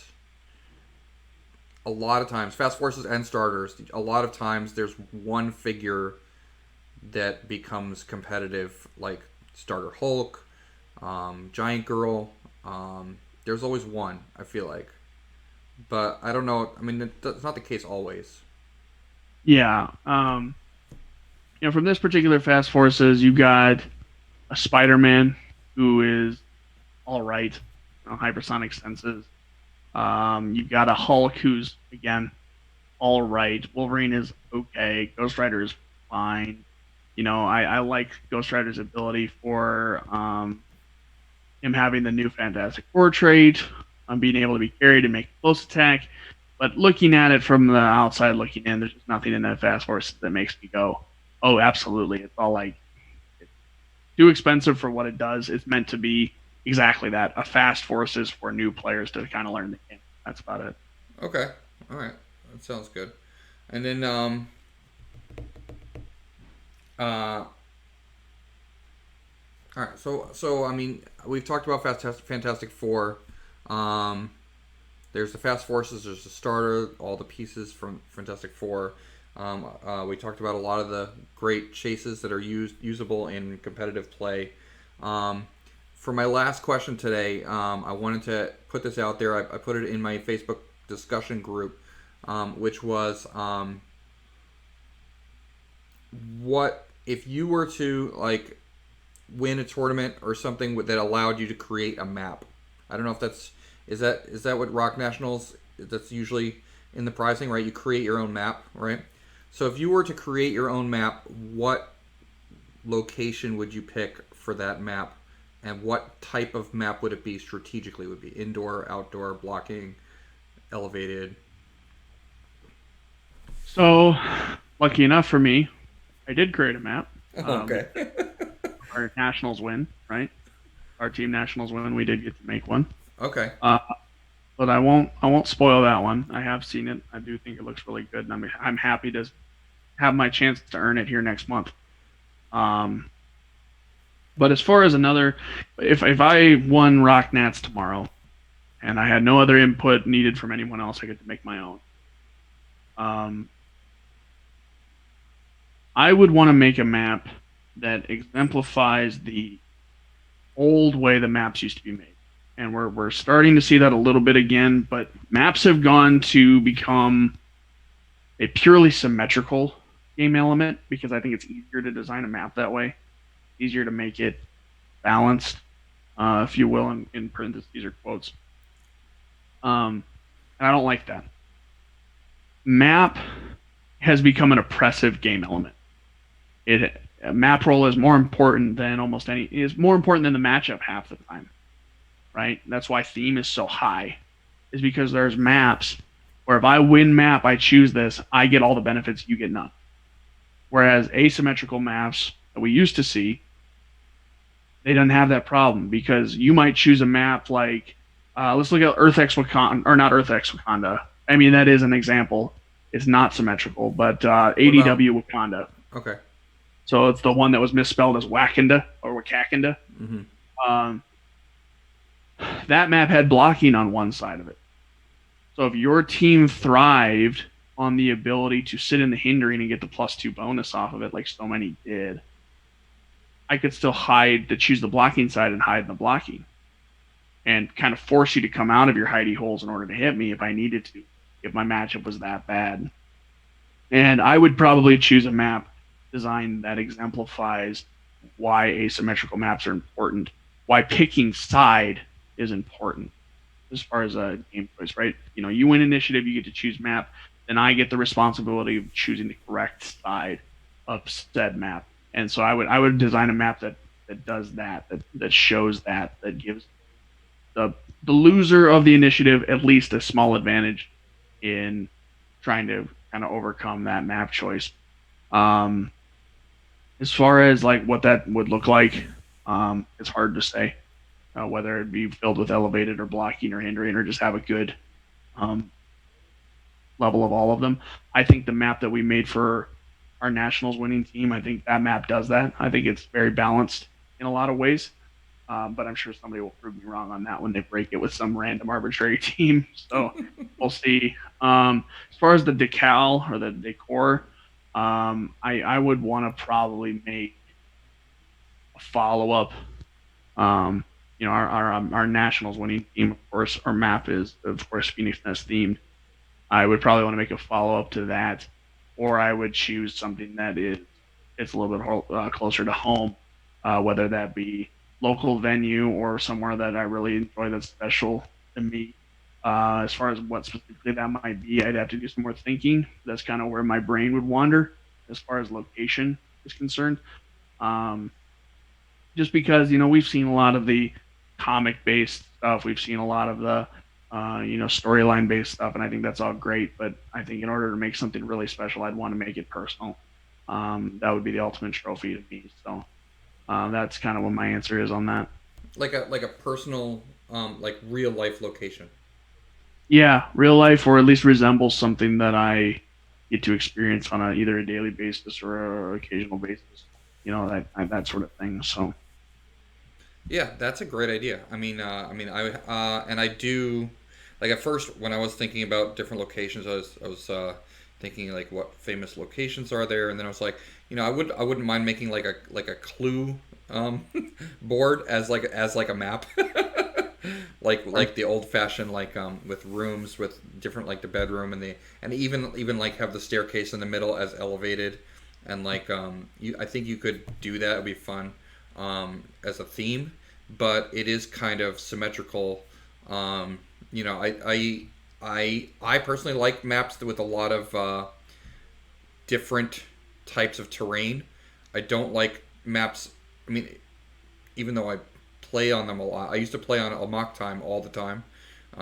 a lot of times, Fast Forces and starters, a lot of times there's one figure that becomes competitive, like Starter Hulk, Giant Girl. There's always one, I feel like. But I don't know. I mean, it's not the case always. Yeah. From this particular Fast Forces, you've got a Spider-Man who is all right. Hypersonic senses. You've got a Hulk who's again all right. Wolverine is okay. Ghost Rider is fine. I like Ghost Rider's ability for him having the new Fantastic Four trait, being able to be carried and make a close attack. But looking at it from the outside looking in, there's just nothing in that Fast Force that makes me go, oh, absolutely. It's all like it's too expensive for what it does. It's meant to be exactly that, a Fast Forces for new players to kind of learn the game. That's about it. Okay. All right. That sounds good. And then uh all right. So I mean, we've talked about Fantastic Four. Um there's the Fast Forces, there's the starter, all the pieces from Fantastic Four. We talked about a lot of the great chases that are usable in competitive play. Um, for my last question today, I wanted to put this out there. I put it in my Facebook discussion group, which was what if you were to like win a tournament or something that allowed you to create a map. I don't know if is that what Rock Nationals that's usually in the pricing, right? You create your own map, right? So if you were to create your own map, what location would you pick for that map? And what type of map would it be strategically? Would it be indoor, outdoor, blocking, elevated? So, lucky enough for me, I did create a map. Okay. Our nationals win, right? Our team nationals win. We did get to make one. Okay. Uh, but I won't spoil that one. I have seen it. I do think it looks really good, and I'm happy to have my chance to earn it here next month. Um, but as far as another, if I won Rock Nats tomorrow and I had no other input needed from anyone else, I get to make my own. Um, I would want to make a map that exemplifies the old way the maps used to be made. And we're starting to see that a little bit again, but maps have gone to become a purely symmetrical game element because I think it's easier to design a map that way, easier to make it balanced, if you will, in parentheses or quotes. And I don't like that. Map has become an oppressive game element. It map roll is more important than almost any is more important than the matchup half the time, right? That's why theme is so high, is because there's maps where if I win map, I choose this, I get all the benefits, you get none. Whereas asymmetrical maps that we used to see, they don't have that problem because you might choose a map like let's look at Earth X Wakanda or not Earth X Wakanda. I mean that is an example. It's not symmetrical, but What about? ADW Wakanda. Okay. So it's the one that was misspelled as Wakanda or Wakakanda. Mm-hmm. Um, that map had blocking on one side of it. So if your team thrived on the ability to sit in the hindering and get the +2 bonus off of it, like so many did, I could still hide to choose the blocking side and hide in the blocking and kind of force you to come out of your hidey holes in order to hit me if I needed to, if my matchup was that bad. And I would probably choose a map design that exemplifies why asymmetrical maps are important, why picking side is important as far as a game choice, right? You win initiative, you get to choose map, then I get the responsibility of choosing the correct side of said map. And so I would design a map that does that shows that gives the the loser of the initiative at least a small advantage in trying to kind of overcome that map choice. Um, as far as like what that would look like, it's hard to say whether it be filled with elevated or blocking or hindering or just have a good um, level of all of them. I think the map that we made for our nationals winning team, I think that map does that. I think it's very balanced in a lot of ways. But I'm sure somebody will prove me wrong on that when they break it with some random arbitrary team. So we'll see. As far as the decal or the decor, I would want to probably make a follow up. Um, our nationals winning team, of course, our map is of course Phoenix Nest themed. I would probably want to make a follow up to that, or I would choose something that is it's a little bit closer to home, whether that be local venue or somewhere that I really enjoy that's special to me. As far as what specifically that might be, I'd have to do some more thinking. That's kind of where my brain would wander as far as location is concerned. Um, just because we've seen a lot of the comic based stuff, we've seen a lot of the storyline based stuff, and I think that's all great. But I think in order to make something really special, I'd want to make it personal. That would be the ultimate trophy to me. So that's kind of what my answer is on that. Like a personal, like real life location. Yeah, real life, or at least resembles something that I get to experience on either a daily basis or a occasional basis. That sort of thing. So Yeah, that's a great idea. And I do, like at first when I was thinking about different locations, I was thinking like what famous locations are there, and then I was like, I wouldn't mind making like a clue um, board as like a map, like the old fashioned with rooms with different like the bedroom and even like have the staircase in the middle as elevated, and I think you could do that. It'd be fun as a theme, but it is kind of symmetrical. Um, I personally like maps with a lot of different types of terrain. I don't like maps. I mean, even though I play on them a lot, I used to play on Amok Time all the time,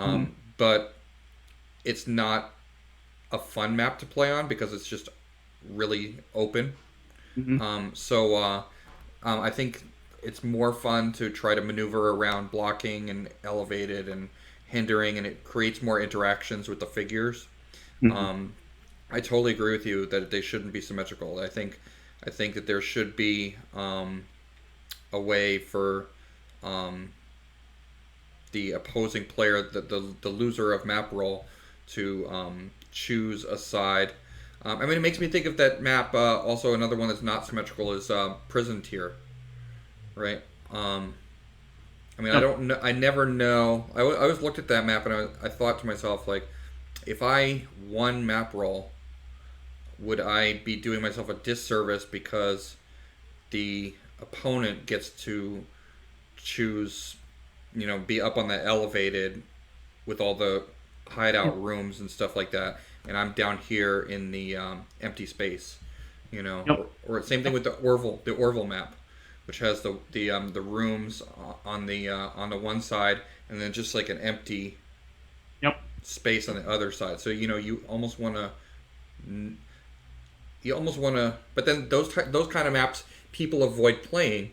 mhm, but it's not a fun map to play on because it's just really open. mhm, I think it's more fun to try to maneuver around blocking and elevated and hindering, and it creates more interactions with the figures. mhm, Um, I totally agree with you that they shouldn't be symmetrical. I think that there should be a way for um, the opposing player, the loser of map roll, to choose a side. It makes me think of that map. Also, another one that's not symmetrical is Prison Tier, right? I yep. don't know. I never know. I always looked at that map and I thought to myself, like, if I won map roll, would I be doing myself a disservice because the opponent gets to choose, be up on the elevated with all the hideout rooms and stuff like that, and I'm down here in the empty space, Yep. or same thing with the Orville map, which has the rooms on the one side, and then just like an empty Yep. space on the other side. So you almost want to, but then those kind of maps people avoid playing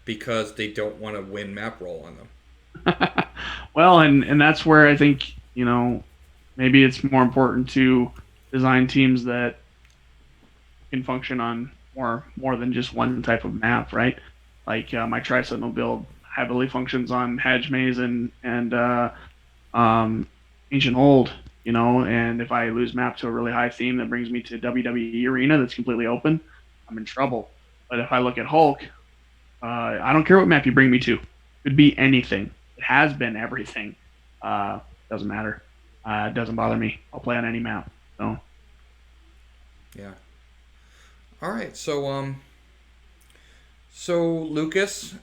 because they don't want to win map roll on them. Well, and that's where I think maybe it's more important to design teams that can function on more than just one type of map, right? Like my Tri-Sentinel build heavily functions on Hedge Maze and um, Ancient Hold, and if I lose map to a really high theme that brings me to WWE Arena that's completely open, I'm in trouble. But if I look at Hulk, I don't care what map you bring me to. It could be anything. It has been everything. Doesn't matter. It doesn't bother me. I'll play on any map. So Yeah. All right. So Lucas,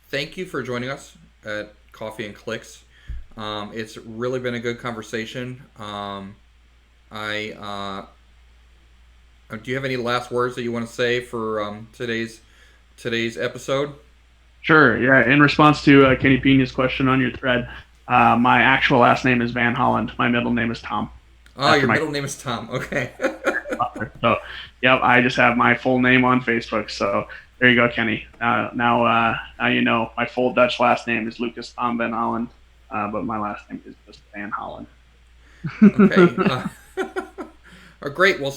thank you for joining us at Coffee and Clicks. It's really been a good conversation. I Do you have any last words that you want to say for today's episode? sure, yeah. In response to Kenny Pina's question on your thread, my actual last name is Van Holland. My middle name is Tom, Oh, after your my middle name is Tom. Okay. father. So, yep, I just have my full name on Facebook. So there you go, Kenny. Now you know my full Dutch last name is Lucas Tom Van Holland, but my last name is just Van Holland. Okay. Great. Well,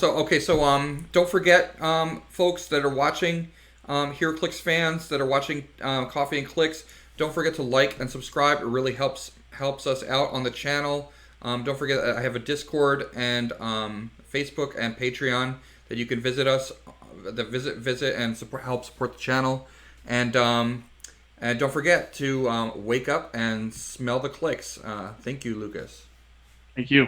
don't forget, folks that are watching, HeroClix fans that are watching Coffee and Clicks, don't forget to like and subscribe. It really helps us out on the channel. Don't forget I have a Discord and Facebook and Patreon that you can visit us, visit and help support the channel, and don't forget to wake up and smell the clicks. Thank you, Lucas. Thank you.